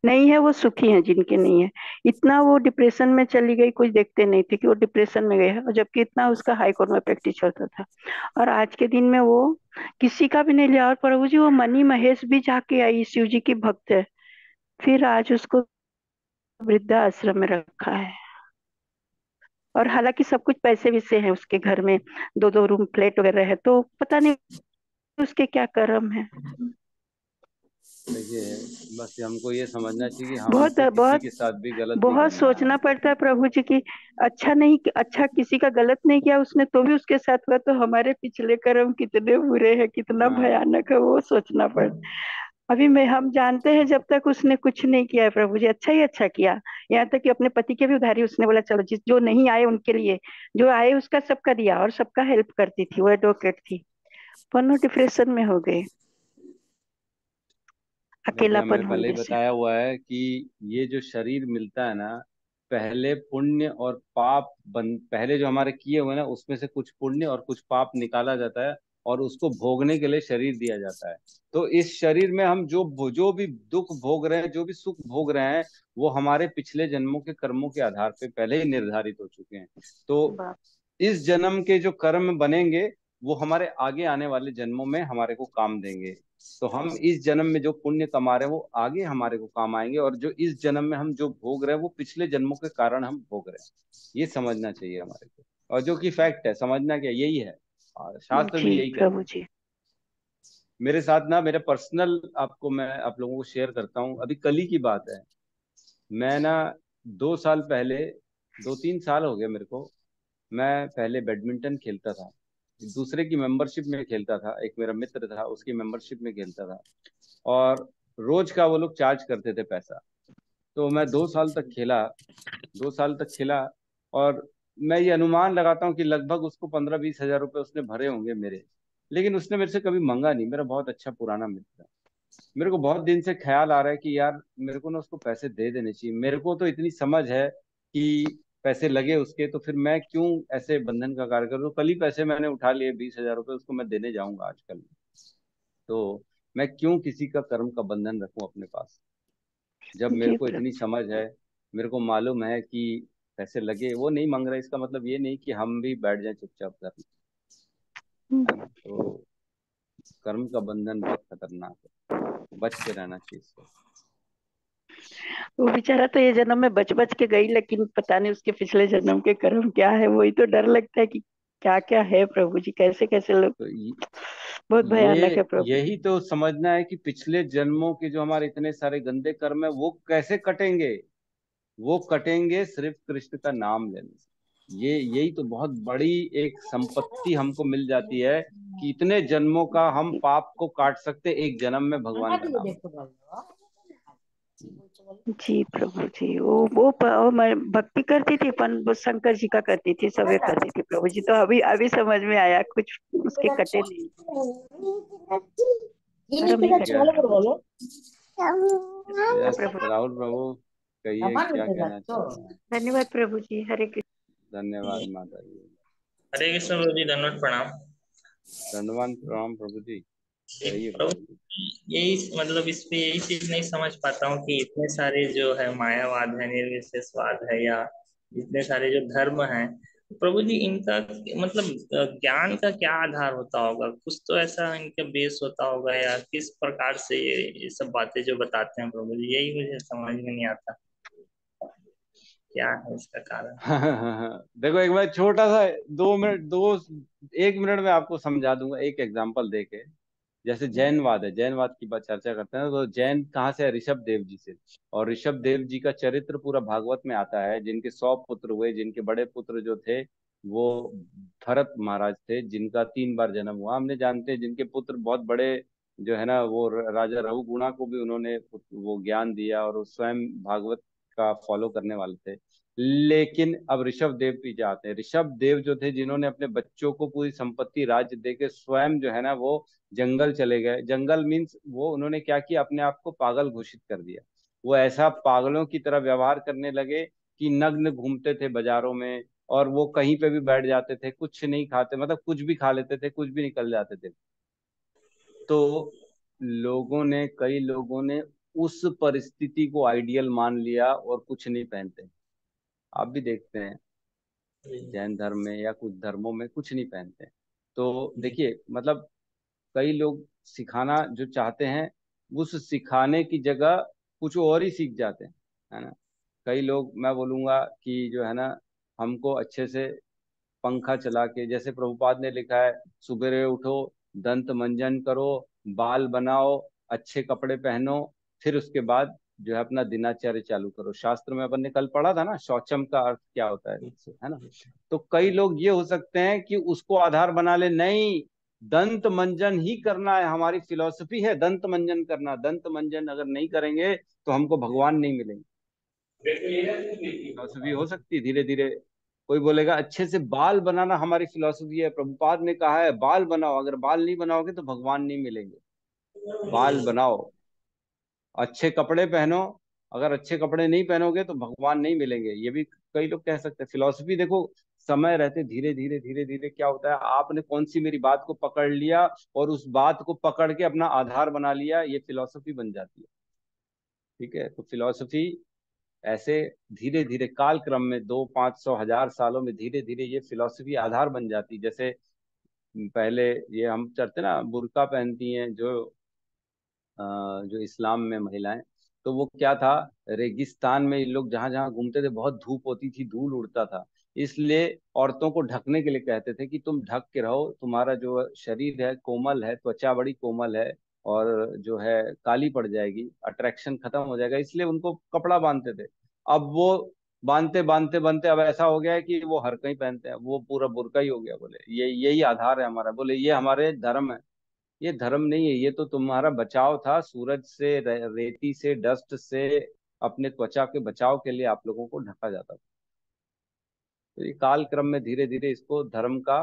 नहीं है वो सुखी हैं जिनके नहीं है। इतना वो डिप्रेशन में चली गई, कुछ देखते नहीं थे कि वो डिप्रेशन में गए हैं, और जबकि इतना उसका हाई कोर्ट में प्रैक्टिस चलता था। और आज के दिन में वो किसी का भी नहीं लिया। और प्रभु जी, वो मनी महेश भी जाके आई, शिव जी की भक्त है, फिर आज उसको वृद्धा आश्रम में रखा है। और हालांकि सब कुछ पैसे भी से है उसके घर में, 2-2 रूम फ्लैट वगैरह है, तो पता नहीं उसके क्या कर्म है। देखिए, बस हमको ये समझना चाहिए कि बहुत हमको किसी बहुत के साथ भी गलत नहीं बहुत करना है। सोचना पड़ता है प्रभु जी की। अच्छा नहीं, अच्छा किसी का गलत नहीं किया उसने तो भी उसके साथ हुआ, तो हमारे पिछले कर्म कितने बुरे हैं, कितना हाँ, भयानक है, वो सोचना पड़ता। अभी मैं हम जानते हैं जब तक उसने कुछ नहीं किया है प्रभु जी, अच्छा ही अच्छा किया। यहाँ तक कि अपने पति के भी उधारी उसने बोला, चलो जिस जो नहीं आए उनके लिए, जो आए उसका सबका दिया, और सबका हेल्प करती थी, वो एडवोकेट थी। पर डिप्रेशन में हो गए, देखिए हमने अकेलापन पहले ही होने से। बताया हुआ है कि ये जो शरीर मिलता है ना, पहले पुण्य और पाप पहले जो हमारे किए हुए ना, उसमें से कुछ पुण्य और कुछ पाप निकाला जाता है, और उसको भोगने के लिए शरीर दिया जाता है। तो इस शरीर में हम जो भी दुख भोग रहे हैं, जो भी सुख भोग रहे हैं, वो हमारे पिछले जन्मों के कर्मों के आधार पे पहले ही निर्धारित हो चुके हैं। तो बाप। इस जन्म के जो कर्म बनेंगे, वो हमारे आगे आने वाले जन्मों में हमारे को काम देंगे। तो हम इस जन्म में जो पुण्य कमा रहे हैं, वो आगे हमारे को काम आएंगे, और जो इस जन्म में हम जो भोग रहे हैं, वो पिछले जन्मों के कारण हम भोग रहे हैं। ये समझना चाहिए हमारे को, और जो कि फैक्ट है, समझना क्या यही है। और शास्त्र जी भी यही कहते प्रभु हैं। जी। मेरे साथ ना, मेरे पर्सनल, आपको मैं आप लोगों को शेयर करता हूँ, अभी कल ही की बात है। मैं ना 2 साल पहले, 2-3 साल हो गए मेरे को, मैं पहले बैडमिंटन खेलता था, दूसरे की मेंबरशिप में खेलता था, एक मेरा मित्र था उसकी मेंबरशिप में खेलता था, और रोज का वो लोग चार्ज करते थे पैसा। तो मैं 2 साल तक खेला, 2 साल तक खेला, और मैं ये अनुमान लगाता हूँ कि लगभग उसको 15-20 हजार रुपये उसने भरे होंगे मेरे। लेकिन उसने मेरे से कभी मंगा नहीं, मेरा बहुत अच्छा पुराना मित्र है। मेरे को बहुत दिन से ख्याल आ रहा है कि यार मेरे को ना उसको पैसे दे देने चाहिए, मेरे को तो इतनी समझ है कि पैसे लगे उसके, तो फिर मैं क्यों ऐसे बंधन का कार्य करूँ। तो कल ही पैसे मैंने उठा लिए 20 हजार रुपये, उसको मैं देने जाऊंगा आजकल। तो मैं क्यों किसी का कर्म का बंधन रखूं अपने पास, जब मेरे जी को इतनी प्रभु। समझ है, मेरे को मालूम है कि पैसे लगे, वो नहीं मांग रहा, इसका मतलब ये नहीं कि हम भी बैठ जाएं चुपचाप करने, है ना। तो कर्म का बंधन बहुत खतरनाक है, बच के रहना चाहिए इससे। वो बेचारा तो ये जन्म में बच बच के गई, लेकिन पता नहीं उसके पिछले जन्म के कर्म क्या है। वही तो डर लगता है कि क्या क्या है प्रभु जी, कैसे कैसे लोग। तो बहुत भयानक है प्रभु जी। यही तो समझना है कि पिछले जन्मों के जो हमारे इतने सारे गंदे कर्म है वो कैसे कटेंगे। वो कटेंगे सिर्फ कृष्ण का नाम लेने से। ये यही तो बहुत बड़ी एक संपत्ति हमको मिल जाती है कि इतने जन्मों का हम पाप को काट सकते एक जन्म में भगवान का नाम। जी प्रभु जी। वो मैं भक्ति करती थी, पर वो शंकर जी का करती थी, सबे करती थी प्रभु जी। तो अभी अभी समझ में आया, कुछ उसके कटे नहीं, कर्म नहीं ठीक कटे है। प्रभु जी। यस प्रभु, राहुल प्रभु, कहिए क्या कहना चाह रहे हैं। धन्यवाद प्रभु जी। हरे कृष्ण। धन्यवाद माता जी। हरे कृष्ण प्रभु जी, धन्यवाद प्रणाम। दंडवान प्रणाम प्रभु जी। कहिए प्रभु प्रभु जी। यही मतलब इस पे यही चीज नहीं समझ पाता हूँ कि इतने सारे जो है मायावाद है, निर्विशेषवाद है, या इतने सारे जो धर्म हैं, प्रभु जी इनका मतलब ज्ञान का क्या आधार होता होगा? कुछ तो ऐसा इनका बेस होता होगा, या किस प्रकार से ये सब बातें जो बताते हैं प्रभु जी, यही मुझे समझ में नहीं आता, क्या है इसका कारण। देखो एक बार छोटा सा 2 मिनट, 1 मिनट में आपको समझा दूंगा एक एग्जांपल देके। जैसे जैनवाद है, जैनवाद की बात चर्चा करते हैं तो जैन कहाँ से है? ऋषभ देव जी से। और ऋषभ देव जी का चरित्र पूरा भागवत में आता है, जिनके 100 पुत्र हुए, जिनके बड़े पुत्र जो थे वो भरत महाराज थे, जिनका 3 बार जन्म हुआ, हमने जानते हैं। जिनके पुत्र बहुत बड़े जो है ना, वो राजा रघुगुणा को भी उन्होंने वो ज्ञान दिया, और वो स्वयं भागवत का फॉलो करने वाले थे। लेकिन अब ऋषभ देव भी जाते हैं, ऋषभ देव जो थे जिन्होंने अपने बच्चों को पूरी संपत्ति राज्य दे के स्वयं जो है ना वो जंगल चले गए। जंगल मीन्स वो उन्होंने क्या किया, अपने आप को पागल घोषित कर दिया। वो ऐसा पागलों की तरह व्यवहार करने लगे कि नग्न घूमते थे बाजारों में, और वो कहीं पे भी बैठ जाते थे, कुछ नहीं खाते, मतलब कुछ भी खा लेते थे, कुछ भी निकल जाते थे। तो कई लोगों ने उस परिस्थिति को आइडियल मान लिया और कुछ नहीं पहनते। आप भी देखते हैं जैन धर्म में या कुछ धर्मों में कुछ नहीं पहनते। तो देखिए मतलब कई लोग सिखाना जो चाहते हैं उस सिखाने की जगह कुछ और ही सीख जाते हैं, है ना। कई लोग, मैं बोलूंगा कि जो है ना, हमको अच्छे से पंखा चला के, जैसे प्रभुपाद ने लिखा है, सुबह उठो, दंत मंजन करो, बाल बनाओ, अच्छे कपड़े पहनो, फिर उसके बाद जो है अपना दिनाचर्य चालू करो। शास्त्र में अपन ने कल पढ़ा था ना, शौचम का अर्थ क्या होता है ना। तो कई लोग ये हो सकते हैं कि उसको आधार बना ले, नहीं दंत मंजन ही करना है, हमारी फिलॉसफी है दंत मंजन करना, दंत मंजन अगर नहीं करेंगे तो हमको भगवान नहीं मिलेंगे। फिलॉसफी हो सकती है धीरे धीरे। कोई बोलेगा अच्छे से बाल बनाना हमारी फिलॉसफी है, प्रभुपाद ने कहा है बाल बनाओ, अगर बाल नहीं बनाओगे तो भगवान नहीं मिलेंगे। बाल बनाओ, अच्छे कपड़े पहनो, अगर अच्छे कपड़े नहीं पहनोगे तो भगवान नहीं मिलेंगे, ये भी कई लोग कह सकते हैं। फिलॉसफी देखो, समय रहते धीरे धीरे धीरे धीरे क्या होता है, आपने कौन सी मेरी बात को पकड़ लिया और उस बात को पकड़ के अपना आधार बना लिया, ये फिलॉसफी बन जाती है। ठीक है, तो फिलॉसफी ऐसे धीरे धीरे काल क्रम में 200-500-1000 सालों में धीरे धीरे ये फिलॉसफी आधार बन जाती। जैसे पहले ये हम चलते ना, बुर्का पहनती हैं जो इस्लाम में महिलाएं, तो वो क्या था, रेगिस्तान में ये लोग जहां जहां घूमते थे बहुत धूप होती थी, धूल उड़ता था, इसलिए औरतों को ढकने के लिए कहते थे कि तुम ढक के रहो, तुम्हारा जो शरीर है कोमल है, त्वचा बड़ी कोमल है, और जो है काली पड़ जाएगी, अट्रैक्शन खत्म हो जाएगा, इसलिए उनको कपड़ा बांधते थे। अब वो बांधते बांधते बांधते अब ऐसा हो गया है कि वो हर कहीं पहनते हैं, वो पूरा बुर्का ही हो गया। बोले ये यही आधार है हमारा। बोले ये हमारे धर्म है। ये धर्म नहीं है, ये तो तुम्हारा बचाव था सूरज से, रेती से, डस्ट से, अपने त्वचा के बचाव के लिए आप लोगों को ढका जाता था। तो ये काल क्रम में धीरे धीरे इसको धर्म का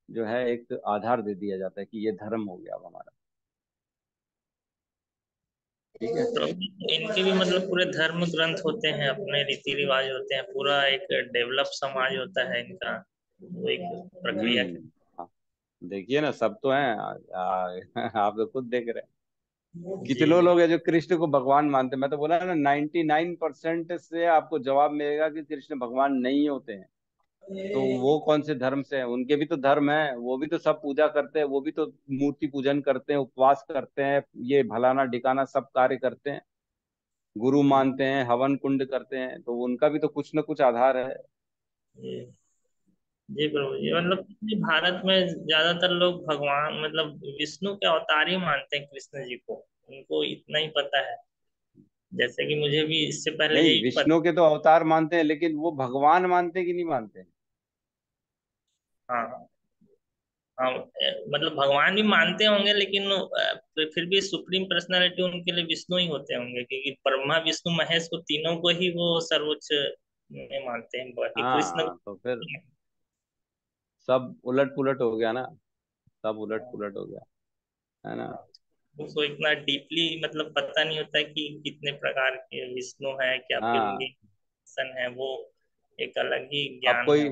जो है एक आधार दे दिया जाता है कि ये धर्म हो गया अब हमारा। ठीक है। तो इनके भी मतलब पूरे धर्म ग्रंथ होते हैं, अपने रीति रिवाज होते हैं, पूरा एक डेवलप समाज होता है इनका, वो एक प्रक्रिया के। हाँ, देखिए ना, सब तो हैं। आप तो खुद देख रहे हैं जी कितने जी। लोग हैं जो कृष्ण को भगवान मानते हैं। मैं तो बोला ना, 99% से आपको जवाब मिलेगा कि कृष्ण भगवान नहीं होते हैं। तो वो कौन से धर्म से हैं? उनके भी तो धर्म है, वो भी तो सब पूजा करते हैं, वो भी तो मूर्ति पूजन करते हैं, उपवास करते हैं, ये भलाना ढिकाना सब कार्य करते हैं, गुरु मानते हैं, हवन कुंड करते हैं। तो उनका भी तो कुछ न कुछ आधार है। जी जी प्रभु जी, मतलब कि भारत में ज्यादातर लोग भगवान मतलब विष्णु के अवतार ही मानते हैं कृष्ण जी को, उनको इतना ही पता है। जैसे कि मुझे भी इससे पहले नहीं, यही पता। विष्णु के तो अवतार मानते हैं, लेकिन वो भगवान मानते कि नहीं मानते? हाँ हाँ, मतलब भगवान भी मानते होंगे, लेकिन फिर भी सुप्रीम पर्सनालिटी उनके लिए विष्णु ही होते होंगे, क्योंकि ब्रह्मा विष्णु महेश को तीनों को ही वो सर्वोच्च में मानते हैं, बाकी कृष्ण। हाँ, तो फिर सब उलट पुलट हो गया ना। सब उलट पुलट हो गया, है ना। उसको इतना डीपली मतलब पता नहीं होता कि कितने प्रकार के विष्णु है, क्या फिर हाँ। उनकी सन है, वो एक अलग ही अब ज्ञान है। कोई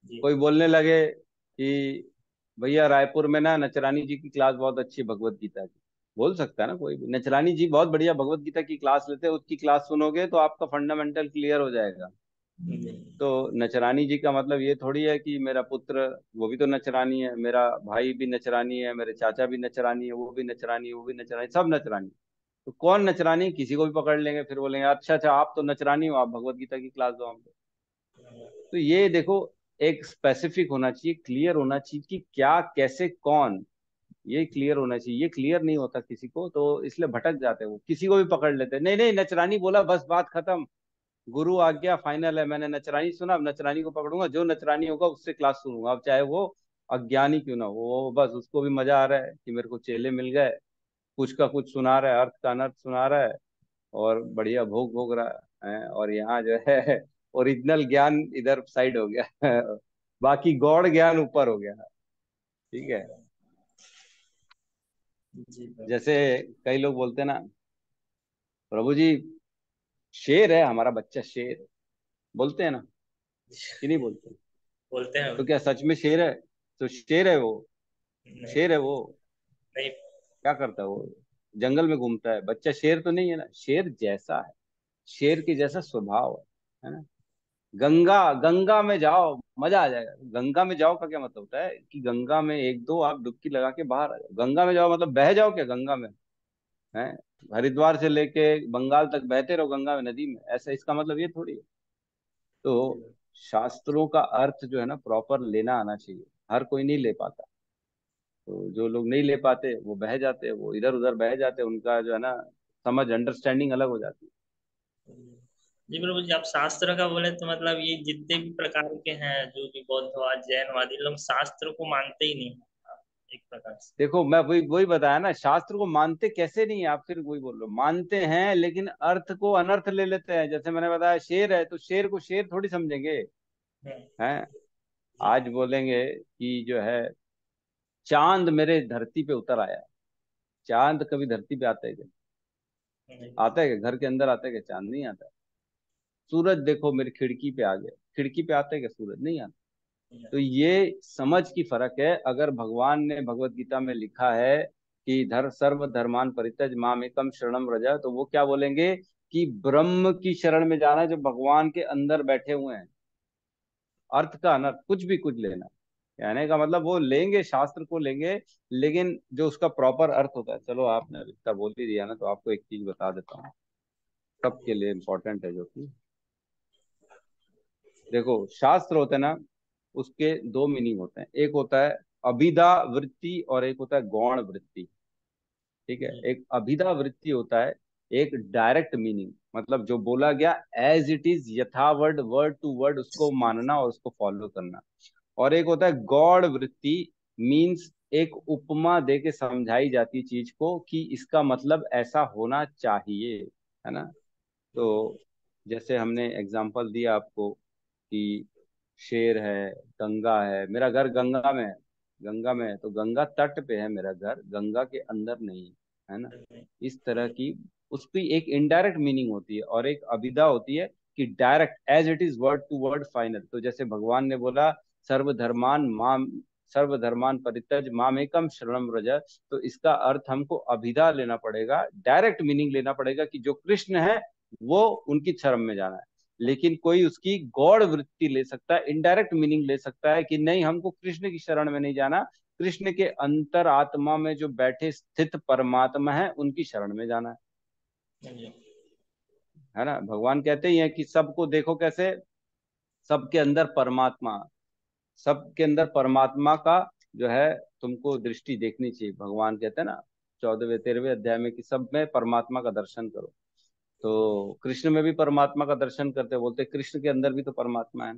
जी। कोई बोलने लगे कि भैया रायपुर में ना नचरानी जी की क्लास बहुत अच्छी है भगवत गीता की। बोल सकता है ना कोई भी, नचरानी जी बहुत बढ़िया भगवत गीता की क्लास लेते हैं, उसकी क्लास सुनोगे तो आपका फंडामेंटल क्लियर हो जाएगा। जी तो नचरानी जी का मतलब ये थोड़ी है कि मेरा पुत्र वो भी तो नचरानी है, मेरा भाई भी नचरानी है, मेरे चाचा भी नचरानी है, वो भी नचरानी है, वो भी नचरानी, सब नचरानी। तो कौन नचरानी है? किसी को भी पकड़ लेंगे, फिर बोलेंगे अच्छा अच्छा आप तो नचरानी हो, आप भगवत गीता की क्लास दो हमको। तो ये देखो, एक स्पेसिफिक होना चाहिए, क्लियर होना चाहिए कि क्या कैसे कौन, ये क्लियर होना चाहिए। ये क्लियर नहीं होता किसी को, तो इसलिए भटक जाते हैं। वो किसी को भी पकड़ लेते हैं, नहीं नहीं नचरानी बोला बस बात खत्म, गुरु आ गया, फाइनल है, मैंने नचरानी सुना, अब नचरानी को पकड़ूंगा, जो नचरानी होगा उससे क्लास सुनूंगा, अब चाहे वो अज्ञानी क्यों ना हो। वो बस उसको भी मजा आ रहा है कि मेरे को चेले मिल गए, कुछ का कुछ सुना रहा है, अर्थ का अनर्थ सुना रहा है, और बढ़िया भोग भोग रहा है। और यहाँ जो है ओरिजिनल ज्ञान इधर साइड हो गया बाकी गौड़ ज्ञान ऊपर हो गया। ठीक है। जी जैसे कई लोग बोलते हैं ना, प्रभु जी शेर है हमारा बच्चा, शेर, बोलते हैं ना कि नहीं बोलते? बोलते हैं। तो क्या सच में शेर है? तो शेर है वो, नहीं शेर है वो। नहीं। क्या करता है वो? जंगल में घूमता है, बच्चा शेर तो नहीं है ना। शेर जैसा है, शेर के जैसा स्वभाव है ना। गंगा, गंगा में जाओ मजा आ जाएगा। गंगा में जाओ का क्या मतलब होता है कि गंगा में एक दो आप डुबकी लगा के बाहर आ जाओ। गंगा में जाओ मतलब बह जाओ क्या गंगा में? है, हरिद्वार से लेके बंगाल तक बहते रहो गंगा में, नदी में, ऐसा इसका मतलब ये थोड़ी है। तो शास्त्रों का अर्थ जो है ना प्रॉपर लेना आना चाहिए, हर कोई नहीं ले पाता। तो जो लोग नहीं ले पाते वो बह जाते, वो इधर उधर बह जाते, उनका जो है ना समझ, अंडरस्टैंडिंग अलग हो जाती जी प्रभु जी, आप शास्त्र का बोले तो मतलब ये जितने भी प्रकार के हैं, जो भी बौद्धवाद जैनवादी लोग शास्त्र को मानते ही नहीं हैं, एक प्रकार से। है। देखो मैं वही वही बताया ना, शास्त्र को मानते कैसे नहीं है, आप फिर वही बोल रहे हो, मानते हैं लेकिन अर्थ को अनर्थ ले लेते हैं। जैसे मैंने बताया शेर है, तो शेर को शेर थोड़ी समझेंगे। हैं, जी आज बोलेंगे कि जो है चांद मेरे धरती पे उतर आया। चांद कभी धरती पे आता है क्या? नहीं, आता है क्या? घर के अंदर आता है क्या चांद? नहीं आता। सूरज देखो मेरी खिड़की पे आ गया, खिड़की पे आता है क्या सूरज? नहीं आता। तो ये समझ की फर्क है। अगर भगवान ने भगवत गीता में लिखा है कि धर सर्व धर्मान परित्यज माम एकम शरणम रज, तो वो क्या बोलेंगे कि ब्रह्म की शरण में जाना है, जो भगवान के अंदर बैठे हुए हैं। अर्थ का अनर्थ कुछ भी कुछ लेना, कहने का मतलब वो लेंगे, शास्त्र को लेंगे, लेकिन जो उसका प्रॉपर अर्थ होता है। चलो आपने इतना बोल ही दिया ना, तो आपको एक चीज बता देता हूँ, सबके लिए इम्पोर्टेंट है, जो कि देखो शास्त्र होते हैं ना, उसके दो मीनिंग होते हैं। एक होता है अभिधा वृत्ति और एक होता है गौण वृत्ति। ठीक है। जी एक अभिधा वृत्ति होता है एक डायरेक्ट मीनिंग, मतलब जो बोला गया एज इट इज, यथावर्ड, वर्ड टू वर्ड उसको मानना और उसको फॉलो करना। और एक होता है गौड़ वृत्ति, मीन्स एक उपमा दे के समझाई जाती चीज को कि इसका मतलब ऐसा होना चाहिए, है ना। तो जैसे हमने एग्जांपल दिया आपको कि शेर है, गंगा है, मेरा घर गंगा में है, गंगा में है तो गंगा तट पे है मेरा घर, गंगा के अंदर नहीं, है ना। इस तरह की उसकी एक इनडायरेक्ट मीनिंग होती है और एक अभिधा होती है कि direct as it is, word to word final. तो जैसे भगवान ने बोला सर्वधर्मान माम, सर्वधर्मान परित्यज मामेकम शरणम व्रज, तो इसका अर्थ हमको अभिधा लेना पड़ेगा, डायरेक्ट मीनिंग लेना पड़ेगा कि जो कृष्ण है वो उनकी शरण में जाना है। लेकिन कोई उसकी गौड़ वृत्ति ले सकता है, इनडायरेक्ट मीनिंग ले सकता है कि नहीं हमको कृष्ण की शरण में नहीं जाना, कृष्ण के अंतर आत्मा में जो बैठे स्थित परमात्मा है उनकी शरण में जाना है ना। भगवान कहते ही हैं कि सबको देखो कैसे, सबके अंदर परमात्मा, सबके अंदर परमात्मा का जो है तुमको दृष्टि देखनी चाहिए। भगवान कहते हैं ना 14वें 13वें अध्याय में कि सब में परमात्मा का दर्शन करो। तो कृष्ण में भी परमात्मा का दर्शन करते, बोलते कृष्ण के अंदर भी तो परमात्मा है,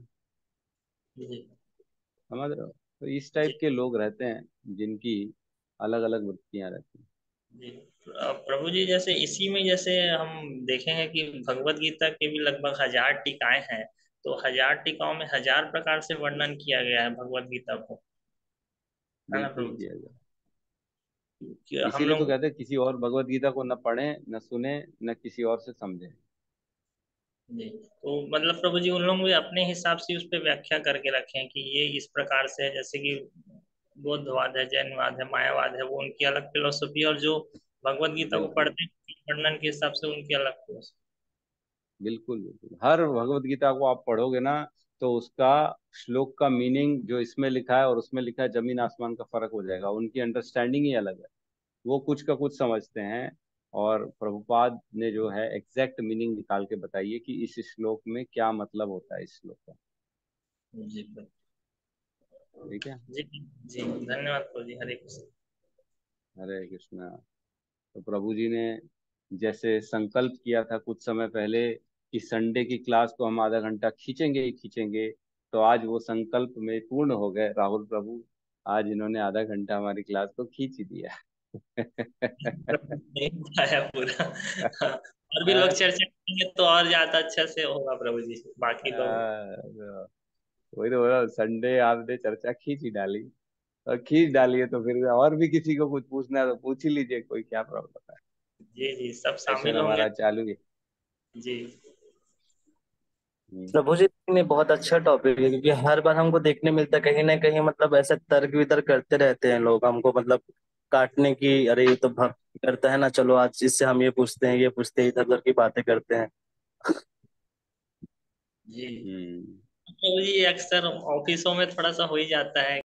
समझ रहे हो। तो इस टाइप के लोग रहते हैं जिनकी अलग अलग वृत्तियां रहती हैं। जी प्रभु जी, जैसे इसी में जैसे हम देखेंगे कि भगवत गीता के भी लगभग 1000 टीकाएं हैं, तो 1000 टीकाओं में 1000 प्रकार से वर्णन किया गया है भगवत गीता को, है ना बिल्कुल प्रभु जी। किया जाए, कि हम इसीलिए तो लोग, कहते हैं किसी और भगवत गीता को न पढ़े न सुने न किसी और से समझे। जी तो मतलब प्रभु जी उन लोग भी अपने हिसाब से उस पर व्याख्या करके रखे हैं कि ये इस प्रकार से है, जैसे कि बौद्धवाद है, जैनवाद है, मायावाद है, वो उनकी अलग फिलोसफी, और जो भगवत गीता को बिल्कुल पढ़ते हैं वर्णन के हिसाब से उनकी अलग फिलोसफी। बिल्कुल बिल्कुल, हर भगवत गीता को आप पढ़ोगे ना तो उसका श्लोक का मीनिंग जो इसमें लिखा है और उसमें लिखा है जमीन आसमान का फर्क हो जाएगा, उनकी अंडरस्टैंडिंग ही अलग है। वो कुछ का कुछ समझते हैं और प्रभुपाद ने जो है एग्जैक्ट मीनिंग निकाल के बताइए कि इस श्लोक में क्या मतलब होता है इस श्लोक का। जी प्रभु। ठीक है। जी जी धन्यवाद प्रभु जी, हरे कृष्ण। हरे कृष्णा। तो प्रभु जी ने जैसे संकल्प किया था कुछ समय पहले कि संडे की क्लास को हम आधा घंटा खींचेंगे ही खींचेंगे, तो आज वो संकल्प में पूर्ण हो गए राहुल प्रभु। आज इन्होंने आधा घंटा हमारी क्लास को खींच ही दिया। प्रभु नहीं बताया पूरा। हाँ, और भी लोग चर्चा करेंगे तो और ज्यादा अच्छा से होगा प्रभु जी, बाकी लोग। वही तो बोला, संडे आपने चर्चा खींच ही डाली, और खींच डाली है तो फिर और भी किसी को कुछ पूछना है तो पूछ ही लीजिए, कोई क्या प्रॉब्लम है। जी जी सब सेशन शामिल होंगे। हमारा चालू है। जी प्रभु जी ने बहुत अच्छा टॉपिक है, क्योंकि हर बार हमको देखने मिलता है कहीं ना कहीं, मतलब ऐसे तर्क वितर्क करते रहते हैं लोग हमको, मतलब काटने की, अरे ये तो भक्ति करता है ना, चलो आज इससे हम ये पूछते हैं, ये पूछते हैं, इधर उधर की बातें करते हैं। जी हम्म। प्रभु जी, अक्सर ऑफिसों में थोड़ा सा हो ही जाता है